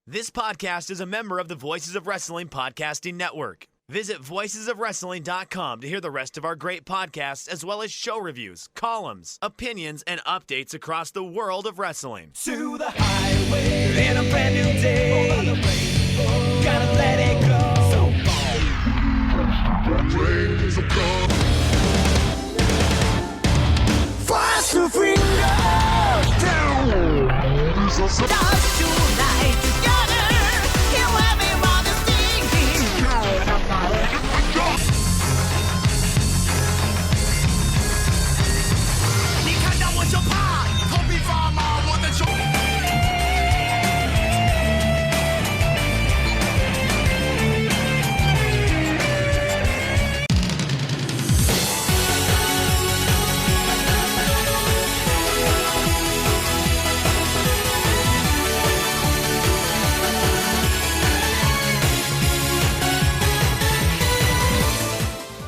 This podcast is a member of the Voices of Wrestling Podcasting Network. Visit voicesofwrestling.com to hear the rest of our great podcasts, as well as show reviews, columns, opinions, and updates across the world of wrestling. To the highway in a brand new day. Over the rainbow, gotta let it go. So fast to finger down. Stars tonight together. Here everyone is singing. 你看到我就怕，头皮发麻，我的手。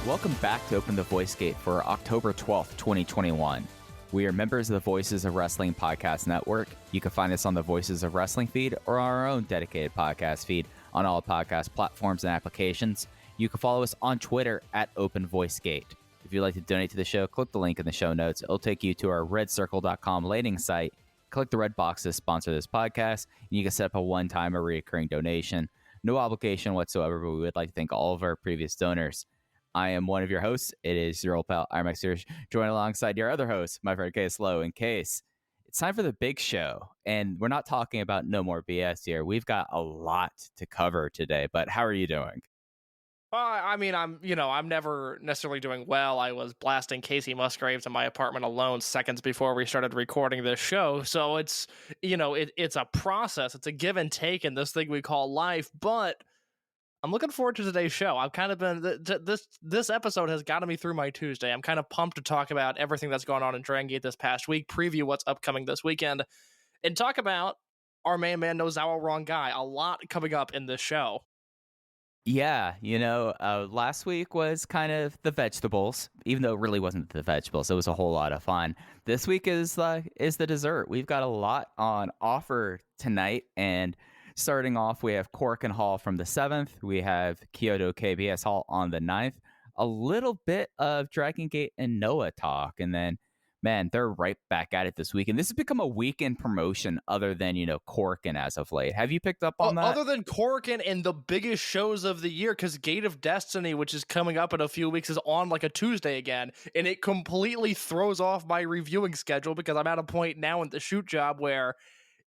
Welcome back to Open the Voice Gate for October 12th, 2021. We are members of the Voices of Wrestling Podcast Network. You can find us on the Voices of Wrestling feed or our own dedicated podcast feed on all podcast platforms and applications. You can follow us on Twitter at Open Voice Gate. If you'd like to donate to the show, click the link in the show notes. It'll take you to our redcircle.com landing site. Click the red box to sponsor this podcast, and you can set up a one-time or recurring donation. No obligation whatsoever, but we would like to thank all of our previous donors. I am one of your hosts. It is your old pal, IMAX Series, joined alongside your other host, my friend Case Lowe. In Case, it's time for the big show, and we're not talking about no more BS here. We've got a lot to cover today, but how are you doing? I'm never necessarily doing well. I was blasting Casey Musgraves in my apartment alone seconds before we started recording this show. So it's a process. It's a give and take in this thing we call life, but I'm looking forward to today's show. I've kind of been this episode has gotten me through my Tuesday. I'm kind of pumped to talk about everything that's gone on in Dragongate this past week, preview what's upcoming this weekend, and talk about our main man Nozawa Wrong Guy. A lot coming up in this show. Yeah, last week was kind of the vegetables, even though it really wasn't the vegetables. It was a whole lot of fun. This week is the dessert. We've got a lot on offer tonight, and starting off, we have Korakuen Hall from the 7th. We have Kyoto KBS Hall on the 9th. A little bit of Dragongate and Noah talk. And then, man, they're right back at it this week. And this has become a weekend promotion other than, Korakuen as of late. Have you picked up on that? Other than Korakuen and the biggest shows of the year, because Gate of Destiny, which is coming up in a few weeks, is on like a Tuesday again. And it completely throws off my reviewing schedule because I'm at a point now in the shoot job where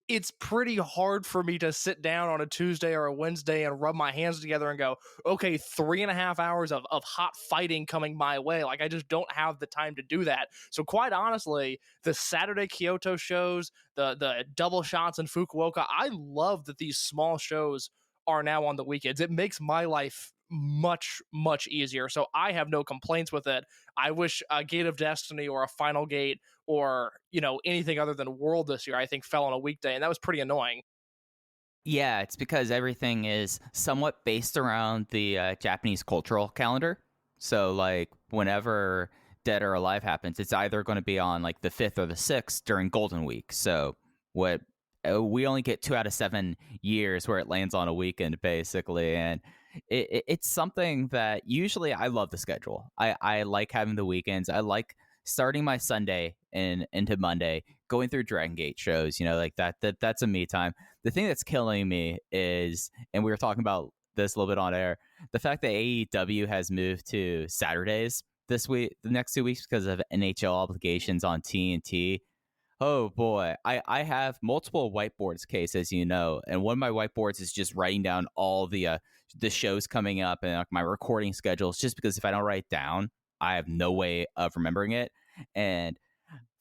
it's pretty hard for me to sit down on a Tuesday or a Wednesday and rub my hands together and go, okay, 3.5 hours of hot fighting coming my way. Like, I just don't have the time to do that. So quite honestly, the Saturday Kyoto shows, the double shots in Fukuoka, I love that these small shows are now on the weekends. It makes my life much, much easier. So I have no complaints with it. I wish a Gate of Destiny or a Final Gate or, anything other than World this year, I think fell on a weekday, and that was pretty annoying. Yeah, it's because everything is somewhat based around the Japanese cultural calendar. So, like, whenever Dead or Alive happens, it's either going to be on, like, the 5th or the 6th during Golden Week. So, we only get 2 out of 7 years where it lands on a weekend, basically, and it's something that usually I love the schedule. I like having the weekends. I like starting my Sunday and into Monday, going through Dragongate shows, like that's a me time. The thing that's killing me is, and we were talking about this a little bit on air, the fact that AEW has moved to Saturdays this week, the next 2 weeks, because of NHL obligations on TNT. Oh boy, I have multiple whiteboards, Case, as you know, and one of my whiteboards is just writing down all the shows coming up and my recording schedules, just because if I don't write it down, I have no way of remembering it. And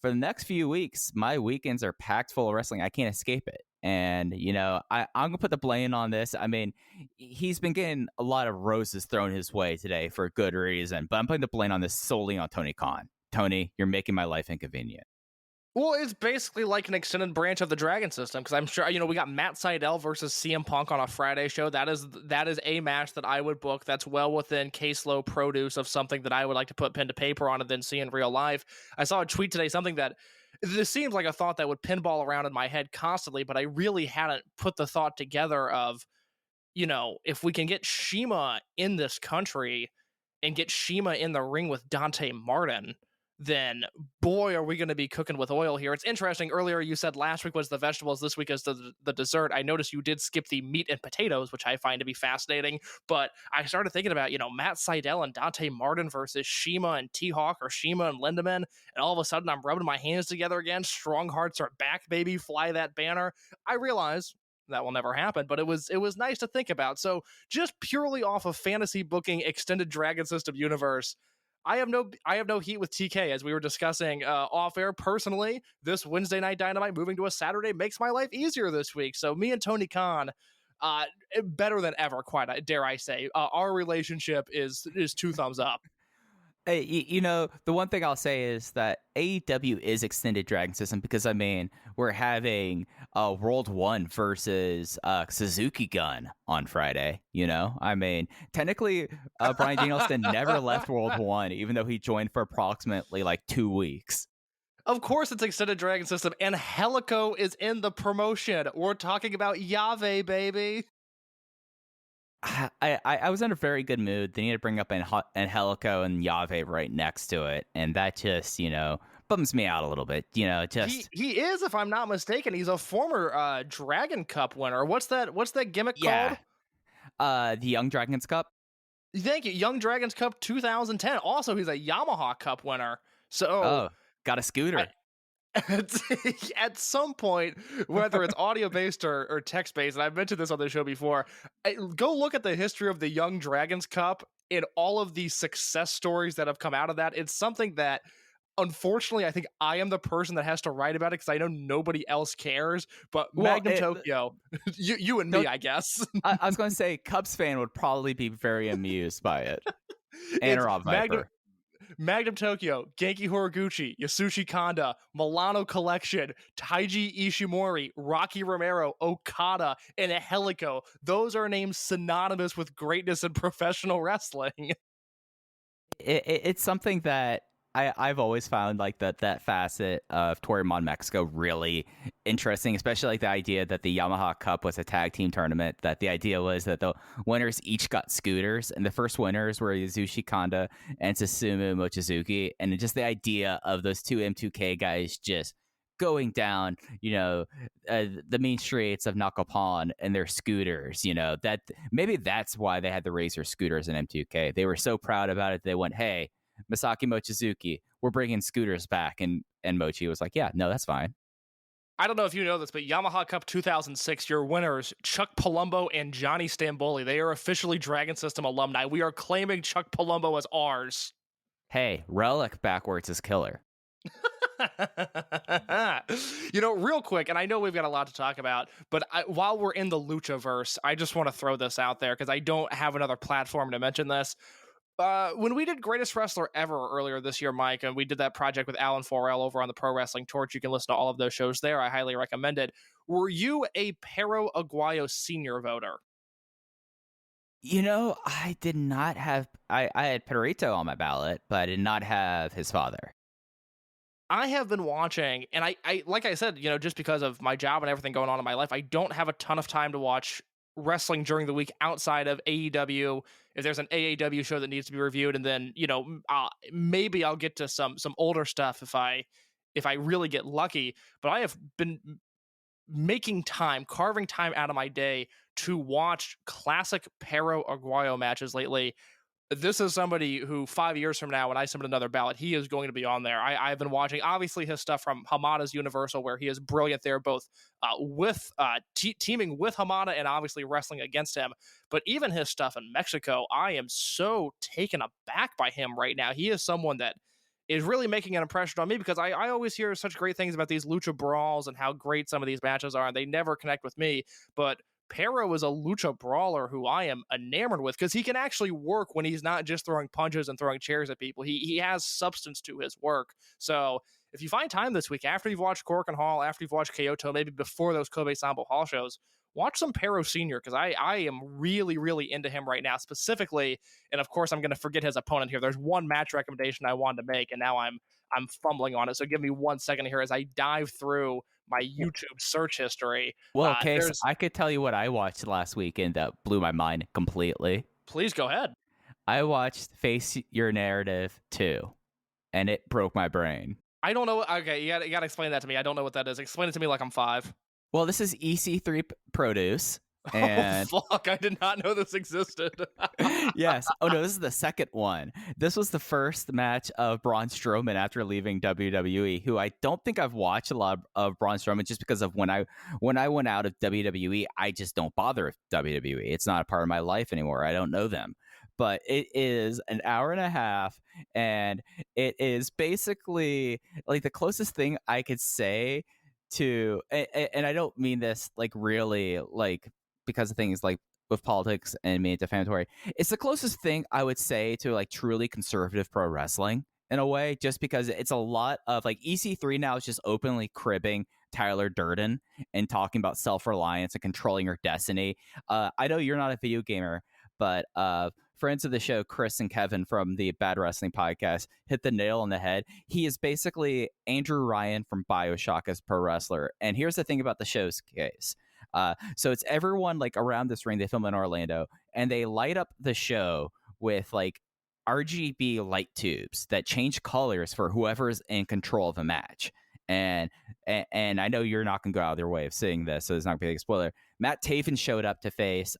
for the next few weeks, my weekends are packed full of wrestling. I can't escape it. And, I'm going to put the blame on this. I mean, he's been getting a lot of roses thrown his way today for good reason, but I'm putting the blame on this solely on Tony Khan. Tony, you're making my life inconvenient. Well, it's basically like an extended branch of the Dragon system, because I'm sure, we got Matt Sydal versus CM Punk on a Friday show. That is a match that I would book. That's well within case low produce of something that I would like to put pen to paper on and then see in real life. I saw a tweet today, something that this seems like a thought that would pinball around in my head constantly, but I really hadn't put the thought together of, if we can get Shima in this country and get Shima in the ring with Dante Martin, then boy, are we going to be cooking with oil here. It's interesting. Earlier, you said last week was the vegetables, this week is the dessert. I noticed you did skip the meat and potatoes, which I find to be fascinating. But I started thinking about, Matt Sydal and Dante Martin versus Shima and T-Hawk, or Shima and Lindemann. And all of a sudden, I'm rubbing my hands together again. Strong hearts are back, baby. Fly that banner. I realize that will never happen, but it was nice to think about. So just purely off of fantasy booking, extended Dragon System universe, I have no heat with TK, as we were discussing off air. Personally, this Wednesday night Dynamite moving to a Saturday makes my life easier this week. So me and Tony Khan, better than ever, quite dare I say. Our relationship is 2 thumbs up. Hey, the one thing I'll say is that AEW is extended Dragon System because, we're having World 1 versus Suzuki Gun on Friday, Technically, Bryan Danielson never left World 1, even though he joined for approximately, 2 weeks. Of course it's extended Dragon System, and Helico is in the promotion. We're talking about Yave, baby. I was in a very good mood. They need to bring up Angelico and Yave right next to it, and that just bums me out a little bit. He is, if I'm not mistaken, he's a former Dragon Cup winner. What's that gimmick called? The Young Dragons Cup. Thank you, Young Dragons Cup 2010. Also, he's a Yamaha Cup winner. So got a scooter. At some point, whether it's audio-based or text-based, and I've mentioned this on the show before, go look at the history of the Young Dragons Cup and all of the success stories that have come out of that. It's something that, unfortunately, I think I am the person that has to write about it because I know nobody else cares. But Magnum Tokyo, you and me, I guess. I was going to say, Cubs fan would probably be very amused by it. And Rob Viper. Magnum Tokyo, Genki Horiguchi, Yasushi Kanda, Milano Collection, Taiji Ishimori, Rocky Romero, Okada, and Helico. Those are names synonymous with greatness in professional wrestling. It's something that I've always found that facet of Torimon Mexico really interesting, especially the idea that the Yamaha Cup was a tag team tournament, that the idea was that the winners each got scooters, and the first winners were Yasushi Kanda and Susumu Mochizuki, and just the idea of those two M2K guys just going down, the main streets of Nakapan and their scooters, that maybe that's why they had the Razor scooters in M2K. They were so proud about it. They went, hey, Masaki Mochizuki, we're bringing scooters back. And Mochi was like, yeah, no, that's fine. I don't know if you know this, but Yamaha Cup 2006, your winners, Chuck Palumbo and Johnny Stamboli, they are officially Dragon System alumni. We are claiming Chuck Palumbo as ours. Hey, Relic backwards is killer. Real quick, and I know we've got a lot to talk about, but while we're in the Luchaverse, I just want to throw this out there because I don't have another platform to mention this. When we did Greatest Wrestler Ever earlier this year, Mike, and we did that project with Alan Forel over on the Pro Wrestling Torch, you can listen to all of those shows there. I highly recommend it. Were you a Pero Aguayo senior voter? I did not have... I had Perito on my ballot, but I did not have his father. I have been watching, and I like I said, just because of my job and everything going on in my life, I don't have a ton of time to watch wrestling during the week outside of AEW. If there's an AEW show that needs to be reviewed, and then maybe I'll get to some older stuff if I really get lucky. But I have been carving time out of my day to watch classic Pero Aguayo matches lately. This is somebody who 5 years from now, when I submit another ballot, he is going to be on there. I've been watching, obviously, his stuff from Hamada's Universal, where he is brilliant there, both teaming with Hamada and obviously wrestling against him. But even his stuff in Mexico, I am so taken aback by him right now. He is someone that is really making an impression on me because I always hear such great things about these lucha brawls and how great some of these matches are, and they never connect with me. But Pero is a lucha brawler who I am enamored with because he can actually work when he's not just throwing punches and throwing chairs at people. He has substance to his work. So if you find time this week, after you've watched Korakuen Hall, after you've watched Kyoto, maybe before those Kobe Sambo Hall shows, watch some Pero Senior, because I am really, really into him right now, specifically. And of course, I'm going to forget his opponent here. There's one match recommendation I wanted to make, and now I'm fumbling on it. So give me 1 second here as I dive through my YouTube search history. Well, okay, so There's I could tell you what I watched last weekend that blew my mind completely. Please go ahead. I watched Face Your Narrative 2, and it broke my brain. I don't know. Okay, you gotta explain that to me. I don't know what that is. Explain it to me like I'm 5. Well, this is EC3 produce. And oh, fuck, I did not know this existed. yes. Oh, no, this is the second one. This was the first match of Braun Strowman after leaving WWE, who I don't think I've watched a lot of Braun Strowman, just because of when I went out of WWE, I just don't bother with WWE. It's not a part of my life anymore. I don't know them. But it is an hour and a half, and it is basically like the closest thing I could say to, and I don't mean this like really like because of things like with politics and being defamatory. It's the closest thing I would say to like truly conservative pro wrestling in a way, just because it's a lot of like EC3 now is just openly cribbing Tyler Durden and talking about self-reliance and controlling your destiny. I know you're not a video gamer, but friends of the show, Chris and Kevin from the Bad Wrestling Podcast, hit the nail on the head. He is basically Andrew Ryan from BioShock as pro wrestler. And here's the thing about the show's case. So it's everyone like around this ring. They film in Orlando, and they light up the show with like RGB light tubes that change colors for whoever's in control of the match. And I know you're not going to go out of their way of seeing this, so it's not going to be a spoiler. Matt Taven showed up to face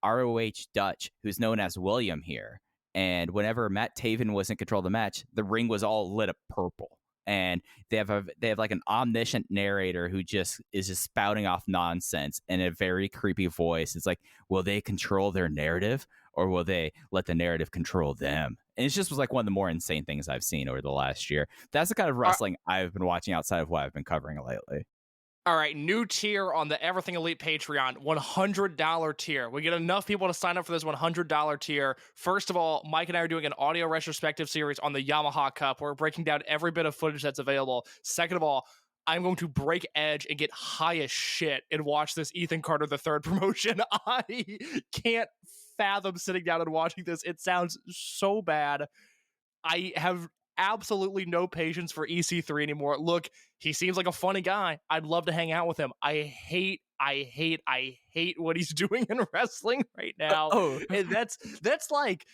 ROH Dutch, who's known as William here. And whenever Matt Taven was in control of the match, the ring was all lit up purple. And they have like an omniscient narrator who just is just spouting off nonsense in a very creepy voice. It's like, will they control their narrative, or will they let the narrative control them? And it just was like one of the more insane things I've seen over the last year. That's the kind of wrestling I've been watching outside of what I've been covering lately. All right, new tier on the Everything Elite Patreon, $100 tier. We get enough people to sign up for this $100 tier. First of all, Mike and I are doing an audio retrospective series on the Yamaha Cup. We're breaking down every bit of footage that's available. Second of all, I'm going to break edge and get high as shit and watch this Ethan Carter III promotion. I can't fathom sitting down and watching this. It sounds so bad. I have absolutely no patience for EC3 anymore. Look, he seems like a funny guy. I'd love to hang out with him. I hate what he's doing in wrestling right now. And that's like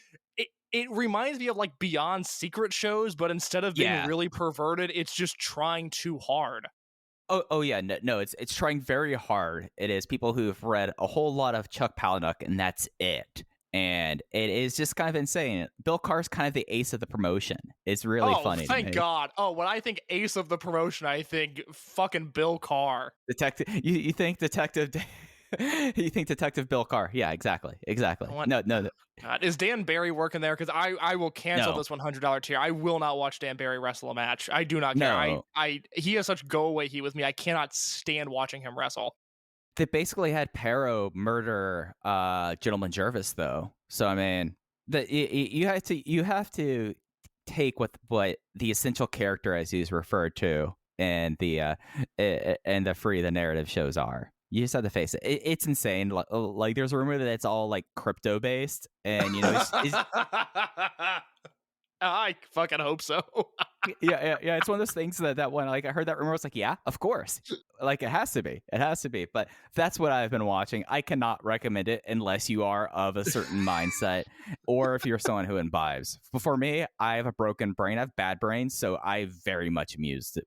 it reminds me of like Beyond Secret shows, but instead of being really perverted, it's just trying too hard. Oh yeah, no, it's trying very hard. It is people who've read a whole lot of Chuck Palahniuk, and that's it. And it is just kind of insane. Bill Carr's kind of the ace of the promotion. It's really funny. Oh, thank God. Oh, when I think ace of the promotion, I think fucking Bill Carr. Detective, you think Detective... You think Detective Bill Carr? Yeah, exactly. No. God, is Dan Barry working there? Because I will cancel this $100 tier. I will not watch Dan Barry wrestle a match. I do not care. No. He has such go away heat with me. I cannot stand watching him wrestle. They basically had Pero murder Gentleman Jervis, though. So I mean, you have to take what the essential character, as he's referred to, and the free the narrative shows are. You just have to face it. It's insane. Like there's a rumor that it's all like crypto based, and you know, I fucking hope so. yeah. It's one of those things that when like I heard that rumor, I was like, yeah, of course. Like it has to be. But that's what I've been watching. I cannot recommend it unless you are of a certain mindset, or if you're someone who imbibes. But for me, I have a broken brain. I have bad brains, so I very much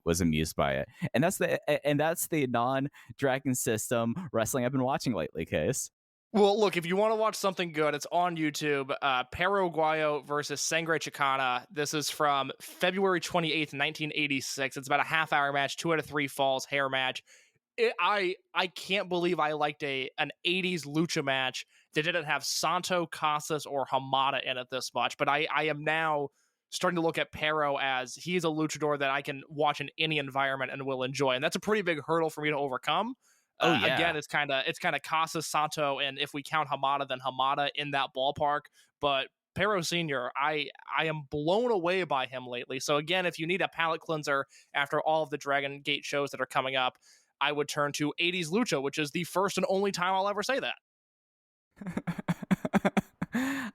was amused by it. And that's the non-Dragon System wrestling I've been watching lately, Case. Well, look, if you want to watch something good, it's on YouTube. Perro Aguayo versus Sangre Chicana. This is from February 28th, 1986. It's about a half-hour match, 2 out of 3 falls, hair match. I can't believe I liked an 80s lucha match that didn't have Santo, Casas, or Hamada in it this much. But I am now starting to look at Perro as he's a luchador that I can watch in any environment and will enjoy. And that's a pretty big hurdle for me to overcome. Again, it's kind of Casas, Santo, and if we count Hamada, then Hamada in that ballpark. But Perro Senior, I am blown away by him lately. So again, if you need a palate cleanser after all of the Dragongate shows that are coming up, I would turn to 80s Lucha, which is the first and only time I'll ever say that.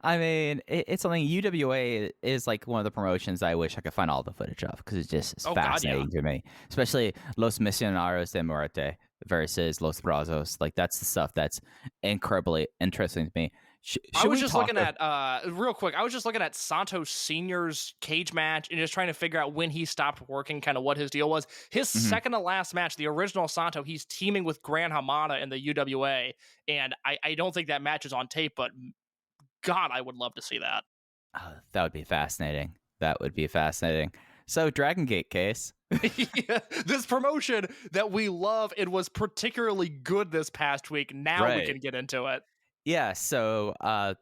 I mean, it's something. UWA is like one of the promotions I wish I could find all the footage of because it just is fascinating to me, especially Los Misioneros de Muerte versus Los Brazos. Like that's the stuff that's incredibly interesting to me. I was just looking at real quick. I was just looking at Santos Senior's cage match and just trying to figure out when he stopped working, kind of what his deal was. His second to last match, the original Santo, he's teaming with Gran Hamada in the UWA, and I don't think that match is on tape, but God, I would love to see that. Oh, that would be fascinating. That would be fascinating. So, Dragongate case. Yeah, this promotion that we love, it was particularly good this past week. Now we can get into it. Yeah, so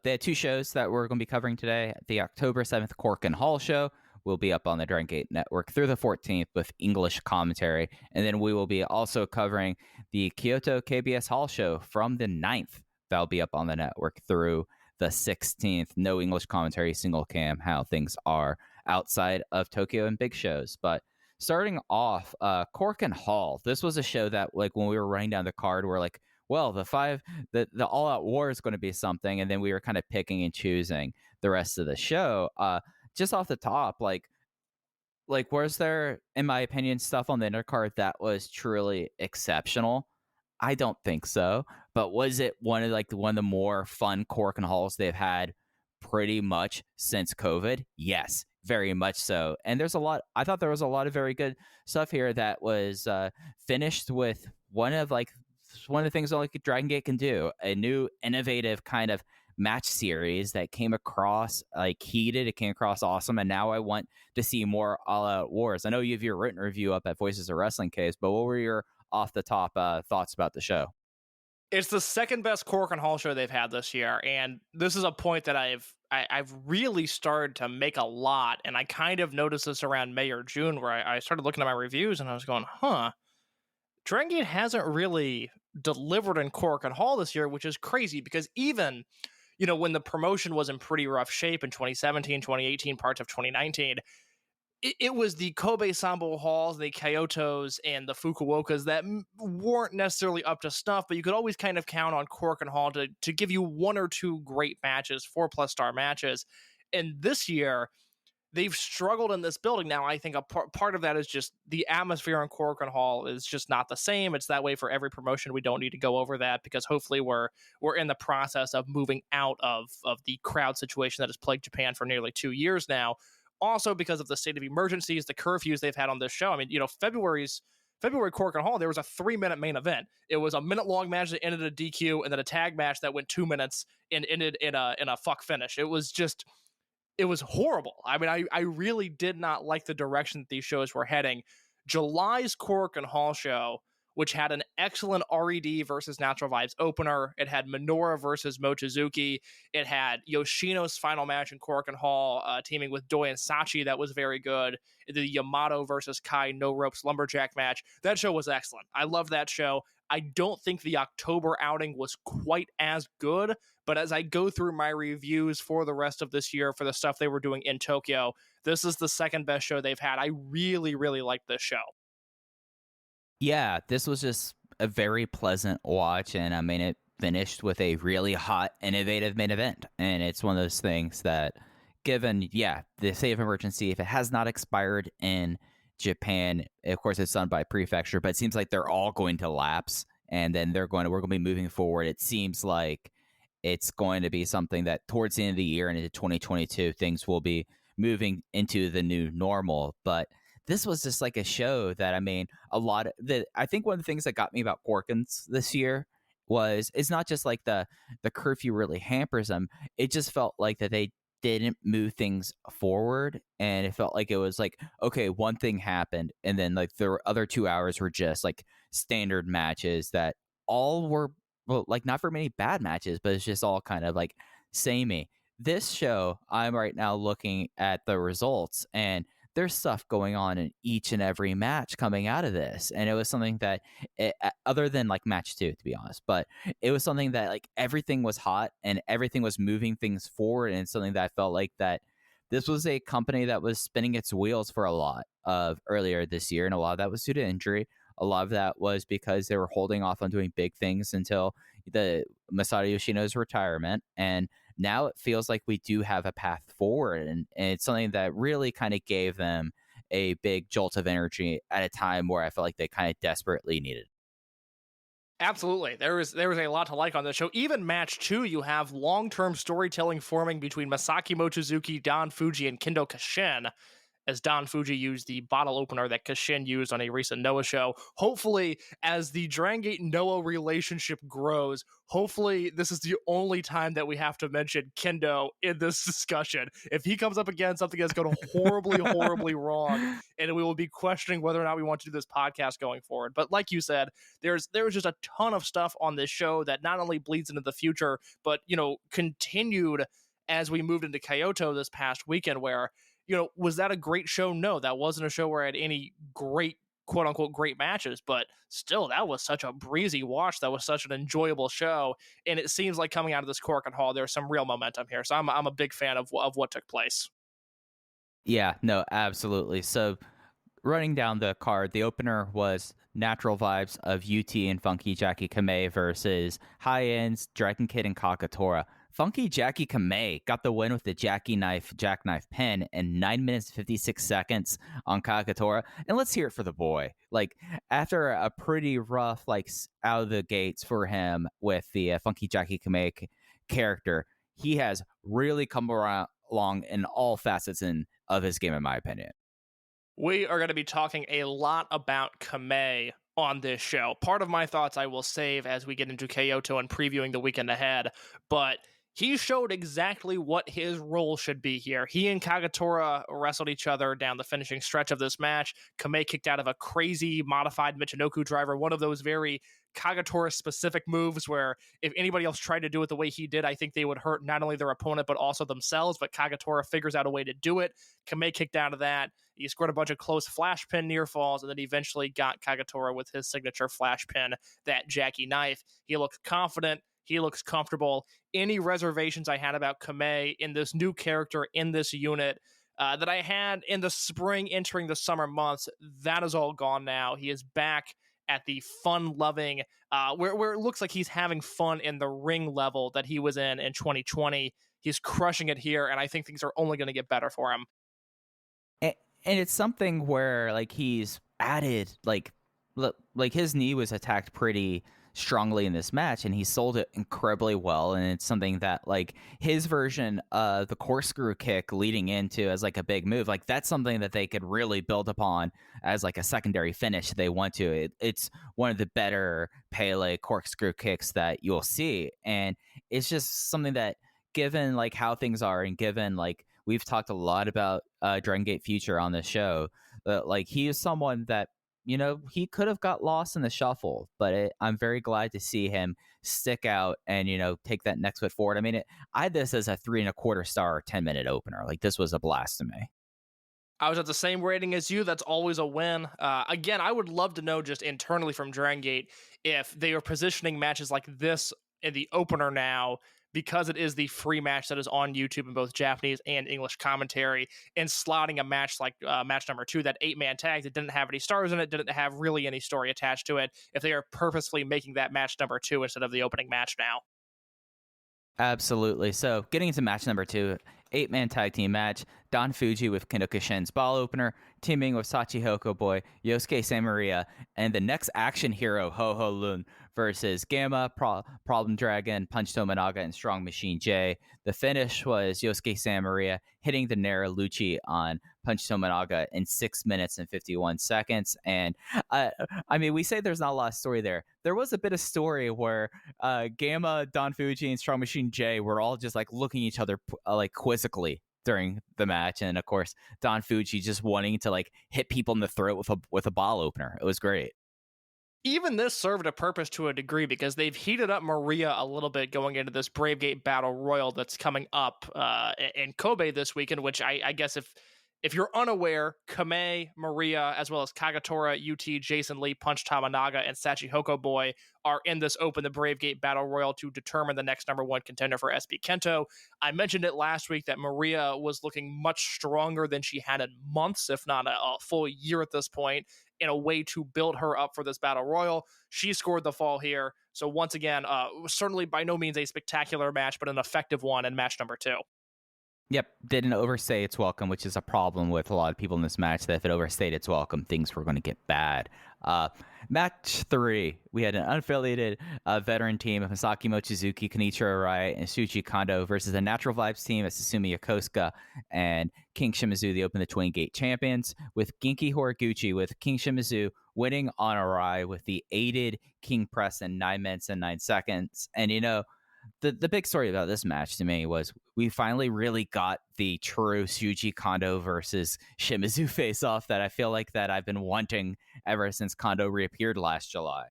they had two shows that we're going to be covering today. The October 7th Korakuen Hall show will be up on the Dragongate Network through the 14th with English commentary. And then we will be also covering the Kyoto KBS Hall show from the 9th. That'll be up on the network through the 16th. No English commentary, single cam, how things are outside of Tokyo and big shows. But starting off, Korakuen Hall. This was a show that, like, when we were running down the card, we're like, well, the all-out war is going to be something, and then we were kind of picking and choosing the rest of the show. Just off the top, like was there, in my opinion, stuff on the undercard that was truly exceptional? I don't think so. But was it one of the more fun Korakuen Halls they've had pretty much since COVID? Yes, very much so. And I thought there was a lot of very good stuff here that was finished with one of the things only Dragongate can do, a new innovative kind of match series that came across heated. It came across awesome, and now I want to see more all-out wars. I know you have your written review up at Voices of Wrestling case, but what were your off-the-top thoughts about the show? It's the second best Korakuen Hall show they've had this year, and this is a point that I've really started to make a lot, and I kind of noticed this around May or June where I started looking at my reviews, and I was going, Dragongate hasn't really delivered in Korakuen Hall this year, which is crazy because even, when the promotion was in pretty rough shape in 2017, 2018, parts of 2019, it was the Kobe Sambo Halls, the Kyotos, and the Fukuokas that weren't necessarily up to snuff, but you could always kind of count on Korakuen Hall to give you one or two great matches, 4+ star matches. And this year, they've struggled in this building. Now, I think a part of that is just the atmosphere in Korakuen Hall is just not the same. It's that way for every promotion. We don't need to go over that because hopefully we're in the process of moving out of the crowd situation that has plagued Japan for nearly 2 years now. Also, because of the state of emergencies, the curfews they've had on this show. I mean, February Korakuen Hall, there was a 3-minute main event. It was a minute-long match that ended a DQ, and then a tag match that went 2 minutes and ended in a fuck finish. It was horrible. I mean, I really did not like the direction that these shows were heading. July's Korakuen Hall show, which had an excellent R.E.D. versus Natural Vibes opener. It had Minoura versus Mochizuki. It had Yoshino's final match in Korakuen Hall, teaming with Doi and Sachi. That was very good. The Yamato versus Kai No Ropes Lumberjack match. That show was excellent. I love that show. I don't think the October outing was quite as good, but as I go through my reviews for the rest of this year for the stuff they were doing in Tokyo, this is the second best show they've had. I really, really like this show. Yeah, this was just a very pleasant watch, and I mean, it finished with a really hot, innovative main event. And it's one of those things that, given, the state of emergency, if it has not expired in Japan, of course, it's done by prefecture, but it seems like they're all going to lapse, and then we're going to be moving forward. It seems like it's going to be something that towards the end of the year and into 2022, things will be moving into the new normal. But this was just like a show that, I mean, I think one of the things that got me about Korakuens this year was, it's not just like the curfew really hampers them. It just felt like that they didn't move things forward, and it felt like it was like, okay, one thing happened, and then like the other 2 hours were just like standard matches that all were, well, like not for many bad matches, but it's just all kind of like samey. This show, I'm right now looking at the results, and there's stuff going on in each and every match coming out of this. And it was something that, other than like match 2, to be honest, but it was something that like everything was hot and everything was moving things forward. And something that I felt like that this was a company that was spinning its wheels for a lot of earlier this year. And a lot of that was due to injury. a lot of that was because they were holding off on doing big things until the Masato Yoshino's retirement. And now it feels like we do have a path forward. And it's something that really kind of gave them a big jolt of energy at a time where I felt like they kind of desperately needed. Absolutely. There was a lot to like on this show. Even match 2, you have long-term storytelling forming between Masaki Mochizuki, Don Fuji, and Kendo Kashin, as Don Fuji used the bottle opener that Kashin used on a recent Noah show. Hopefully, as the Dragongate Noah relationship grows, hopefully this is the only time that we have to mention Kendo in this discussion. If he comes up again, something that's gone horribly, horribly wrong, and we will be questioning whether or not we want to do this podcast going forward. But like you said, there was just a ton of stuff on this show that not only bleeds into the future, but, continued as we moved into Kyoto this past weekend, where, was that a great show? No, that wasn't a show where I had any great, quote unquote, great matches, but still, that was such a breezy watch. That was such an enjoyable show. And it seems like coming out of this Korakuen Hall, there's some real momentum here. So I'm a big fan of what took place. Yeah, no, absolutely. So running down the card, the opener was Natural Vibes of UT and Funky Jackie Kamei versus High Ends, Dragon Kid, and Kakatora. Funky Jackie Kamei got the win with the jackknife pin in 9 minutes 56 seconds on Kakatora. And let's hear it for the boy. Like, after a pretty rough, out of the gates for him with the Funky Jackie Kamei character, he has really come along in all facets of his game, in my opinion. We are going to be talking a lot about Kamei on this show. Part of my thoughts I will save as we get into Kyoto and previewing the weekend ahead, but he showed exactly what his role should be here. He and Kagatora wrestled each other down the finishing stretch of this match. Kamei kicked out of a crazy modified Michinoku driver, one of those very Kagatora-specific moves where if anybody else tried to do it the way he did, I think they would hurt not only their opponent, but also themselves, but Kagatora figures out a way to do it. Kamei kicked out of that. He scored a bunch of close flash pin near falls, and then eventually got Kagatora with his signature flash pin, that Jackie knife. He looks confident. He looks comfortable. Any reservations I had about Kamei in this new character in this unit that I had in the spring entering the summer months, that is all gone now. He is back at the fun-loving, where it looks like he's having fun in the ring level that he was in 2020. He's crushing it here, and I think things are only going to get better for him. And it's something where he's added his knee was attacked pretty strongly in this match, and he sold it incredibly well. And it's something that his version of the corkscrew kick leading into as a big move, that's something that they could really build upon as a secondary finish if they want to. It's one of the better Pele corkscrew kicks that you'll see, and it's just something that, given how things are, and given we've talked a lot about Dragongate Future on this show, he is someone that he could have got lost in the shuffle, but I'm very glad to see him stick out and, take that next foot forward. I mean, I had this as a 3.25 star 10-minute opener. This was a blast to me. I was at the same rating as you. That's always a win. Again, I would love to know just internally from Dragongate if they are positioning matches like this in the opener now, because it is the free match that is on YouTube in both Japanese and English commentary, and slotting a match like match number 2, that 8-man tag that didn't have any stars in it, didn't have really any story attached to it, if they are purposefully making that match number 2 instead of the opening match now. Absolutely. So getting into match number 2, 8-man tag team match, Don Fuji with Kendo Kashin's ball opener, teaming with Sachihoko Boy, Yosuke Samaria, and the next action hero, Haoh Lun, versus Gamma, Problem Dragon, Punch Tominaga, and Strong Machine J. The finish was Yosuke Samaria hitting the Nara Lucci on Punch Tominaga in 6 minutes and 51 seconds. And I mean, we say there's not a lot of story there. There was a bit of story where Gamma, Don Fuji, and Strong Machine J were all just looking at each other quizzically during the match, and of course Don Fuji just wanting to hit people in the throat with a ball opener. It was great. Even this served a purpose to a degree, because they've heated up Maria a little bit going into this Bravegate Battle Royal that's coming up in Kobe this weekend, which I guess if If you're unaware, Kamei, Maria, as well as Kagatora, UT, Jason Lee, Punch Tamanaga, and Sachihoko Boy are in this Open the Brave Gate Battle Royal to determine the next number one contender for Sp Kento. I mentioned it last week that Maria was looking much stronger than she had in months, if not a full year at this point, in a way to build her up for this Battle Royal. She scored the fall here. So once again, certainly by no means a spectacular match, but an effective one in match number 2. Yep, didn't overstay its welcome, which is a problem with a lot of people in this match, that if it overstayed its welcome, things were going to get bad. Match 3, we had an unaffiliated veteran team of Masaki Mochizuki, Kenichiro Arai, and Shuji Kondo versus the Natural Vibes team of Susumi Yokosuka and King Shimizu, the Open the Twin Gate champions, with Genki Horiguchi with King Shimizu winning on Arai with the aided King Press in 9 minutes and 9 seconds. And, you know, the big story about this match to me was we finally really got the true Shuji Kondo versus Shimizu face-off that I feel like that I've been wanting ever since Kondo reappeared last July.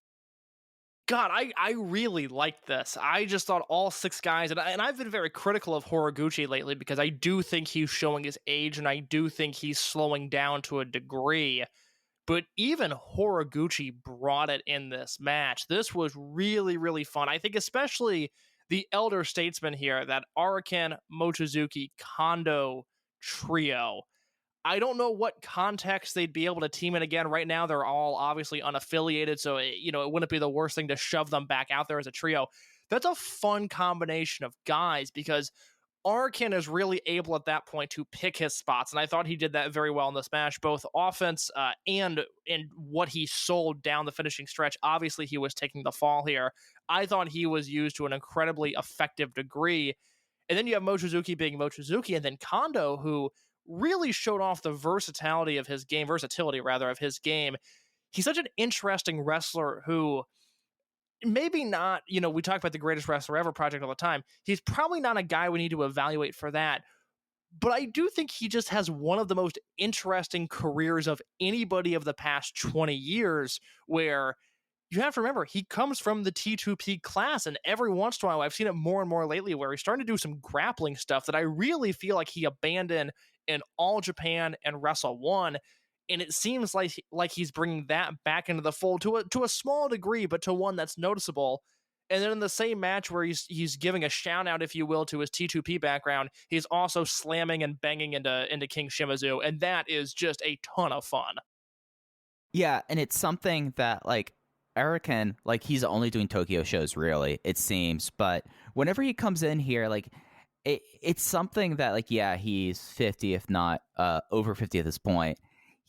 God, I really liked this. I just thought all 6 guys, and I've been very critical of Horiguchi lately because I do think he's showing his age, and I do think he's slowing down to a degree. But even Horiguchi brought it in this match. This was really, really fun. I think especially the elder statesman here, that Araken, Mochizuki, Kondo trio. I don't know what context they'd be able to team in again. Right now, they're all obviously unaffiliated, so it wouldn't be the worst thing to shove them back out there as a trio. That's a fun combination of guys because Araken is really able at that point to pick his spots, and I thought he did that very well in this match, both offense and in what he sold down the finishing stretch. Obviously, he was taking the fall here. I thought he was used to an incredibly effective degree. And then you have Mochizuki being Mochizuki, and then Kondo, who really showed off the versatility of his game. He's such an interesting wrestler who maybe not, we talk about the greatest wrestler ever project all the time. He's probably not a guy we need to evaluate for that. But I do think he just has one of the most interesting careers of anybody of the past 20 years, where you have to remember, he comes from the T2P class, and every once in a while, I've seen it more and more lately, where he's starting to do some grappling stuff that I really feel like he abandoned in All Japan and Wrestle 1, and it seems like he's bringing that back into the fold to a small degree, but to one that's noticeable. And then in the same match where he's giving a shout out, if you will, to his T2P background, he's also slamming and banging into King Shimizu, and that is just a ton of fun. Yeah, and it's something that, like, Araken, like, he's only doing Tokyo shows, really, it seems, but whenever he comes in here, like, it's something that, like, yeah, he's 50, if not over 50 at this point.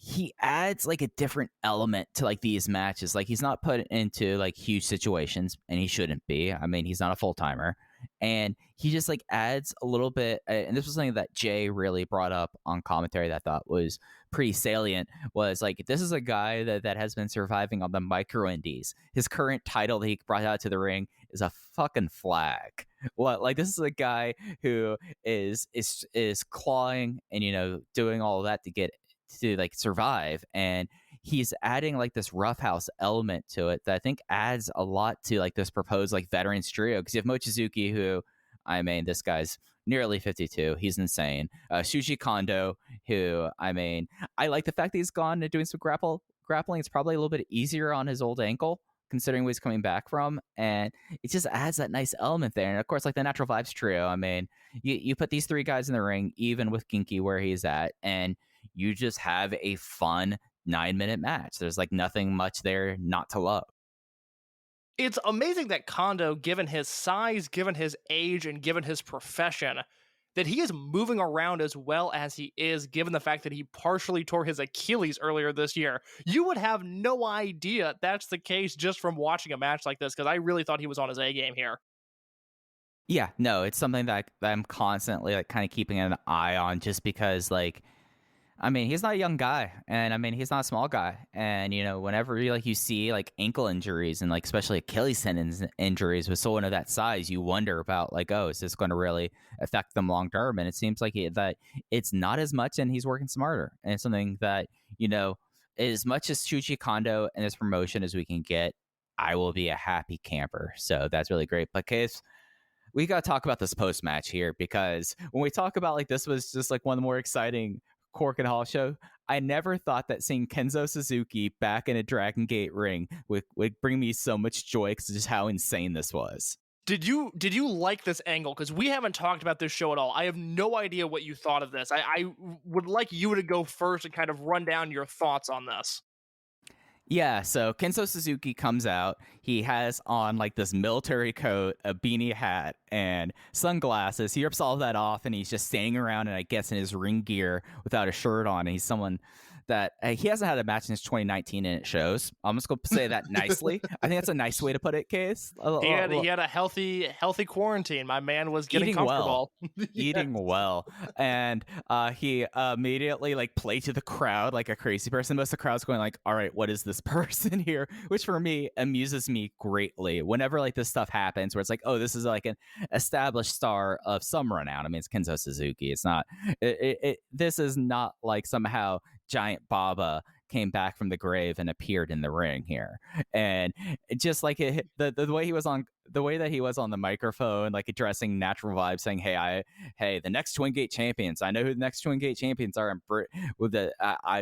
He adds, like, a different element to, like, these matches. Like, he's not put into, like, huge situations, and he shouldn't be. I mean, he's not a full-timer. And he just, like, adds a little bit, and this was something that Jay really brought up on commentary that I thought was pretty salient, was, like, this is a guy that has been surviving on the micro indies. His current title that he brought out to the ring is a fucking flag. What, like, this is a guy who is clawing and, doing all of that to like survive, and he's adding like this roughhouse element to it that I think adds a lot to like this proposed like veterans trio, because you have Mochizuki, who, I mean, this guy's nearly 52, he's insane. Shuji Kondo, who, I mean, I like the fact that he's gone and doing some grappling. It's probably a little bit easier on his old ankle considering what he's coming back from, and it just adds that nice element there. And of course, like the Natural Vibes trio, I mean, you put these 3 guys in the ring, even with Genki where he's at, and you just have a fun 9-minute match. There's like nothing much there not to love. It's amazing that Kondo, given his size, given his age, and given his profession, that he is moving around as well as he is, given the fact that he partially tore his Achilles earlier this year. You would have no idea that's the case just from watching a match like this, because I really thought he was on his A game here. Yeah, no, it's something that I'm constantly like kind of keeping an eye on, just because, like, I mean, he's not a young guy, and I mean, he's not a small guy. And, whenever you see like ankle injuries and like especially Achilles tendon injuries with someone of that size, you wonder about like, oh, is this going to really affect them long term? And it seems like that it's not as much, and he's working smarter. And it's something that, as much as Shuji Kondo and this promotion as we can get, I will be a happy camper. So that's really great. But Case, we got to talk about this post match here, because when we talk about like this was just like one of the more exciting Korakuen Hall show, I never thought that seeing Kenzo Suzuki back in a Dragongate ring would bring me so much joy because of just how insane this was. Did you like this angle? Because we haven't talked about this show at all. I have no idea what you thought of this. I would like you to go first and kind of run down your thoughts on this. Yeah, so Kenzo Suzuki comes out. He has on like this military coat, a beanie hat, and sunglasses. He rips all of that off, and he's just standing around, and I guess in his ring gear without a shirt on. And he's someone that he hasn't had a match since 2019, and it shows. I'm just going to say that nicely. I think that's a nice way to put it, Case. He had a healthy quarantine. My man was getting comfortable. Eating well. And he immediately like played to the crowd like a crazy person. Most of the crowd's going like, all right, what is this person here? Which for me amuses me greatly. Whenever like this stuff happens where it's like, oh, this is like an established star of some renown. I mean, it's Kenzo Suzuki. It's not, this is not like somehow Giant Baba came back from the grave and appeared in the ring here. And just like the way he was on the way that he was on the microphone, like addressing Natural Vibes, saying, hey, the next Twin Gate champions, I know who the next Twin Gate champions are.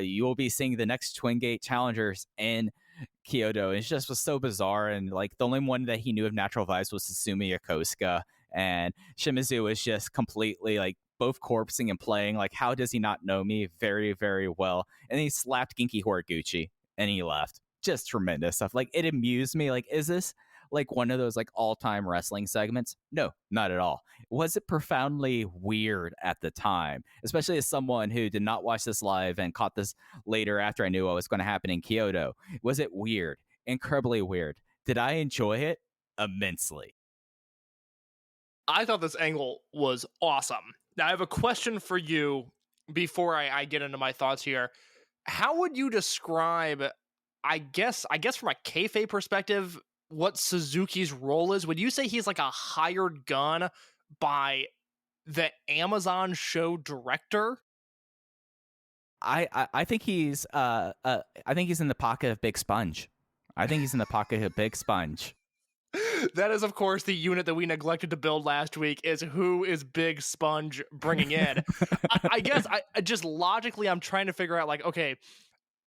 You will be seeing the next Twin Gate challengers in Kyoto. It just was so bizarre. And like the only one that he knew of Natural Vibes was Susumu Yokosuka, and Shimizu was just completely like both corpsing and playing like, how does he not know me very, very well? And he slapped Genki Horiguchi and he left. Just tremendous stuff. Like, it amused me. Like, is this like one of those like all-time wrestling segments? No, not at all. Was it profoundly weird at the time, especially as someone who did not watch this live and caught this later after I knew what was going to happen in Kyoto? Was it weird? Incredibly weird. Did I enjoy it? Immensely. I thought this angle was awesome. Now, I have a question for you before I get into my thoughts here. How would you describe, I guess from a kayfabe perspective, what Suzuki's role is? Would you say he's like a hired gun by the Amazon show director? I think he's I think he's in the pocket of Big Sponge. I think he's in the pocket of Big Sponge. That is, of course, the unit that we neglected to build last week, is who is Big Sponge bringing in. I guess I just logically, I'm trying to figure out, like, okay,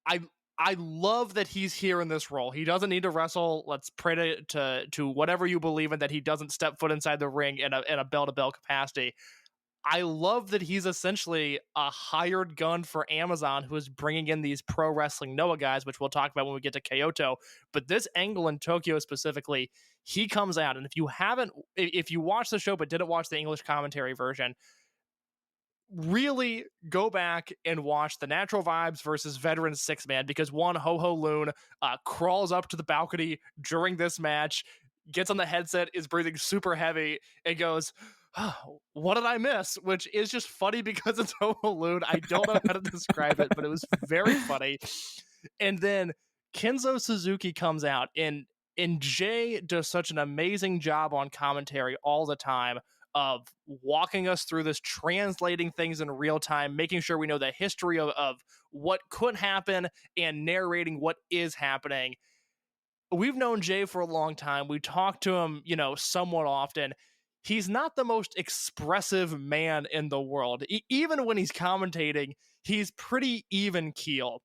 I love that he's here in this role. He doesn't need to wrestle. Let's pray to whatever you believe in, that he doesn't step foot inside the ring in a bell-to-bell capacity. I love that he's essentially a hired gun for Amazon who is bringing in these pro wrestling Noah guys, which we'll talk about when we get to Kyoto. But this angle in Tokyo specifically, he comes out, and if you watch the show but didn't watch the English commentary version, really go back and watch the Natural Vibes versus Veterans 6-man, because one, Haoh Loon crawls up to the balcony during this match, gets on the headset, is breathing super heavy, and goes, oh, what did I miss? Which is just funny because it's Haoh Loon. I don't know how to describe it, but it was very funny. And then Kenzo Suzuki comes out, and Jay does such an amazing job on commentary all the time of walking us through this, translating things in real time, making sure we know the history of what could happen, and narrating what is happening. We've known Jay for a long time. We talk to him, somewhat often. He's not the most expressive man in the world. Even when he's commentating, he's pretty even keel.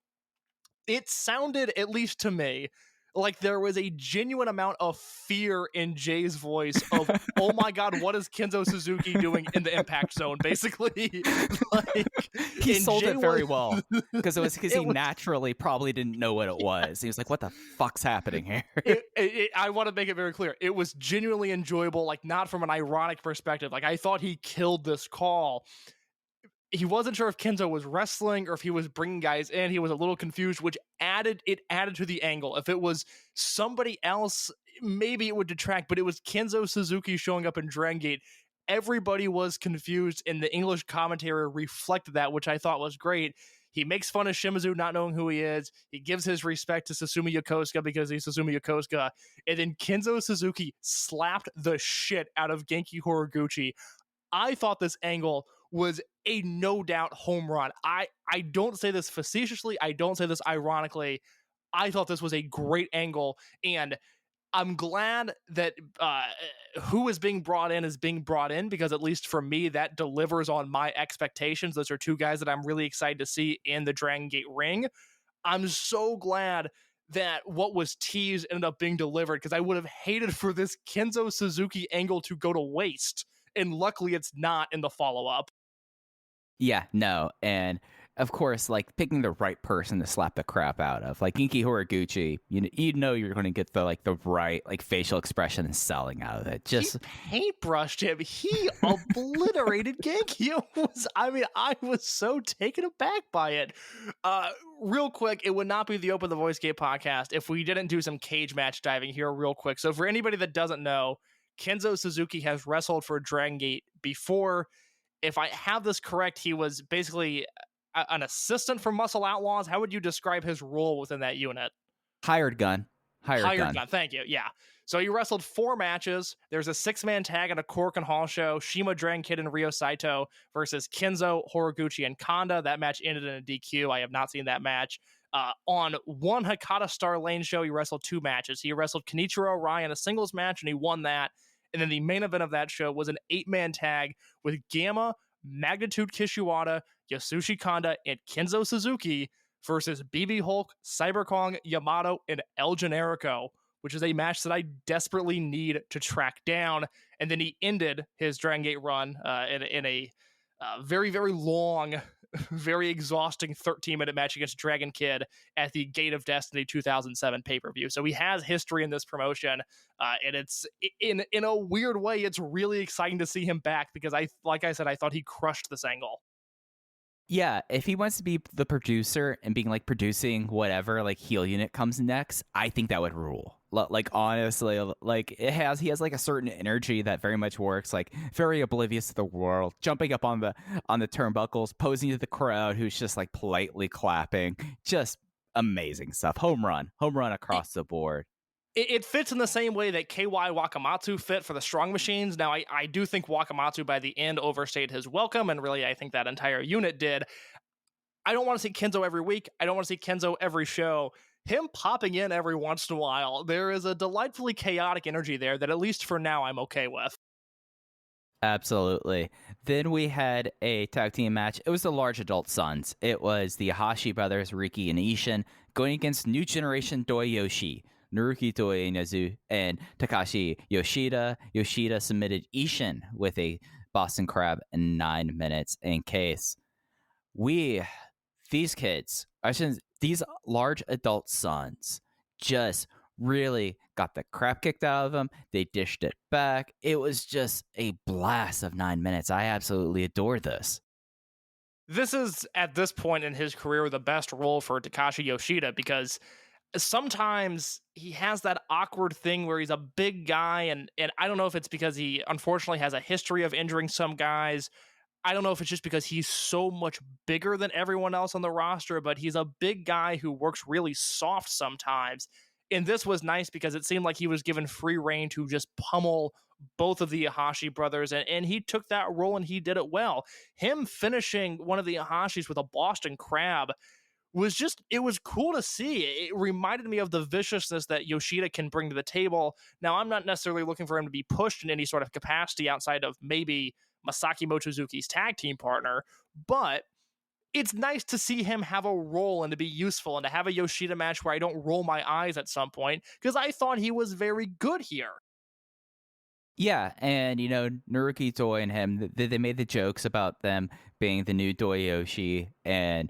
It sounded, at least to me, like there was a genuine amount of fear in Jay's voice of, oh my God, what is Kenzo Suzuki doing in the impact zone? Basically, he sold it very well, because he naturally probably didn't know what it was. He was like, what the fuck's happening here? I want to make it very clear. It was genuinely enjoyable, like not from an ironic perspective. Like, I thought he killed this call. He wasn't sure if Kenzo was wrestling or if he was bringing guys in. He was a little confused, which added to the angle. If it was somebody else, maybe it would detract, but it was Kenzo Suzuki showing up in Dragongate. Everybody was confused, and the English commentary reflected that, which I thought was great. He makes fun of Shimizu not knowing who he is. He gives his respect to Susumu Yokosuka because he's Susumu Yokosuka. And then Kenzo Suzuki slapped the shit out of Genki Horiguchi. I thought this angle was a no doubt home run. I don't say this facetiously. I don't say this ironically. I thought this was a great angle. And I'm glad that who is being brought in because at least for me, that delivers on my expectations. Those are two guys that I'm really excited to see in the Dragon Gate ring. I'm so glad that what was teased ended up being delivered because I would have hated for this Kenzo Suzuki angle to go to waste. And luckily it's not in the follow-up. Yeah, no. And of course, like picking the right person to slap the crap out of, like Genki Horiguchi, you know you're going to get the right like facial expression and selling out of it. Just he paintbrushed him. He obliterated Genki. I was so taken aback by it. Real quick, it would not be the Open the Voice Gate podcast if we didn't do some cage match diving here real quick. So for anybody that doesn't know, Kenzo Suzuki has wrestled for Dragon Gate before. If I have this correct, he was basically an assistant for Muscle Outlaws. How would you describe his role within that unit? Hired gun. Thank you. Yeah. So he wrestled 4 matches. There's a 6-man tag at a Korakuen Hall show. Shima Dragon Kid and Ryo Saito versus Kenzo, Horiguchi, and Kanda. That match ended in a DQ. I have not seen that match. On one Hakata Star Lane show, he wrestled 2 matches. He wrestled Kenichiro Rai in a singles match, and he won that. And then the main event of that show was an 8-man tag with Gamma, Magnitude Kishiwada, Yasushi Kanda, and Kenzo Suzuki versus BB Hulk, Cyber Kong, Yamato, and El Generico, which is a match that I desperately need to track down. And then he ended his Dragon Gate run in a very, very long, very exhausting 13-minute match against Dragon Kid at the Gate of Destiny 2007 pay-per-view. So he has history in this promotion, and it's in a weird way, it's really exciting to see him back because like I said, I thought he crushed this angle. Yeah, if he wants to be the producer and being like producing whatever like heel unit comes next, I think that would rule. Like honestly, like he has like a certain energy that very much works, like very oblivious to the world, jumping up on the turnbuckles, posing to the crowd who's just like politely clapping. Just amazing stuff. Home run across the board. It fits in the same way that KY Wakamatsu fit for the Strong Machines. Now, I do think Wakamatsu by the end overstayed his welcome, and really I think that entire unit did. I don't want to see Kenzo every week. I don't want to see Kenzo every show. Him popping in every once in a while, there is a delightfully chaotic energy there that at least for now I'm okay with. Absolutely. Then we had a tag team match. It was the Large Adult Sons. It was the Hashi brothers, Riki and Ishin, going against New Generation Doi Yoshi, Naruki Doi Inazu, and Takashi Yoshida. Yoshida submitted Ishin with a Boston Crab in 9 minutes in case. These Large Adult Sons just really got the crap kicked out of them. They dished it back. It was just a blast of 9 minutes. I absolutely adored this. This is, at this point in his career, the best role for Takashi Yoshida because sometimes he has that awkward thing where he's a big guy, and I don't know if it's because he unfortunately has a history of injuring some guys. I don't know if it's just because he's so much bigger than everyone else on the roster, but he's a big guy who works really soft sometimes. And this was nice because it seemed like he was given free reign to just pummel both of the Ihashi brothers, and he took that role and he did it well. Him finishing one of the Ihashis with a Boston Crab it was cool to see. It reminded me of the viciousness that Yoshida can bring to the table. Now, I'm not necessarily looking for him to be pushed in any sort of capacity outside of maybe Masaki Mochizuki's tag team partner, but it's nice to see him have a role and to be useful and to have a Yoshida match where I don't roll my eyes at some point, because I thought he was very good here. Yeah, and Naruki Doi and him, they made the jokes about them being the new Doi Yoshi and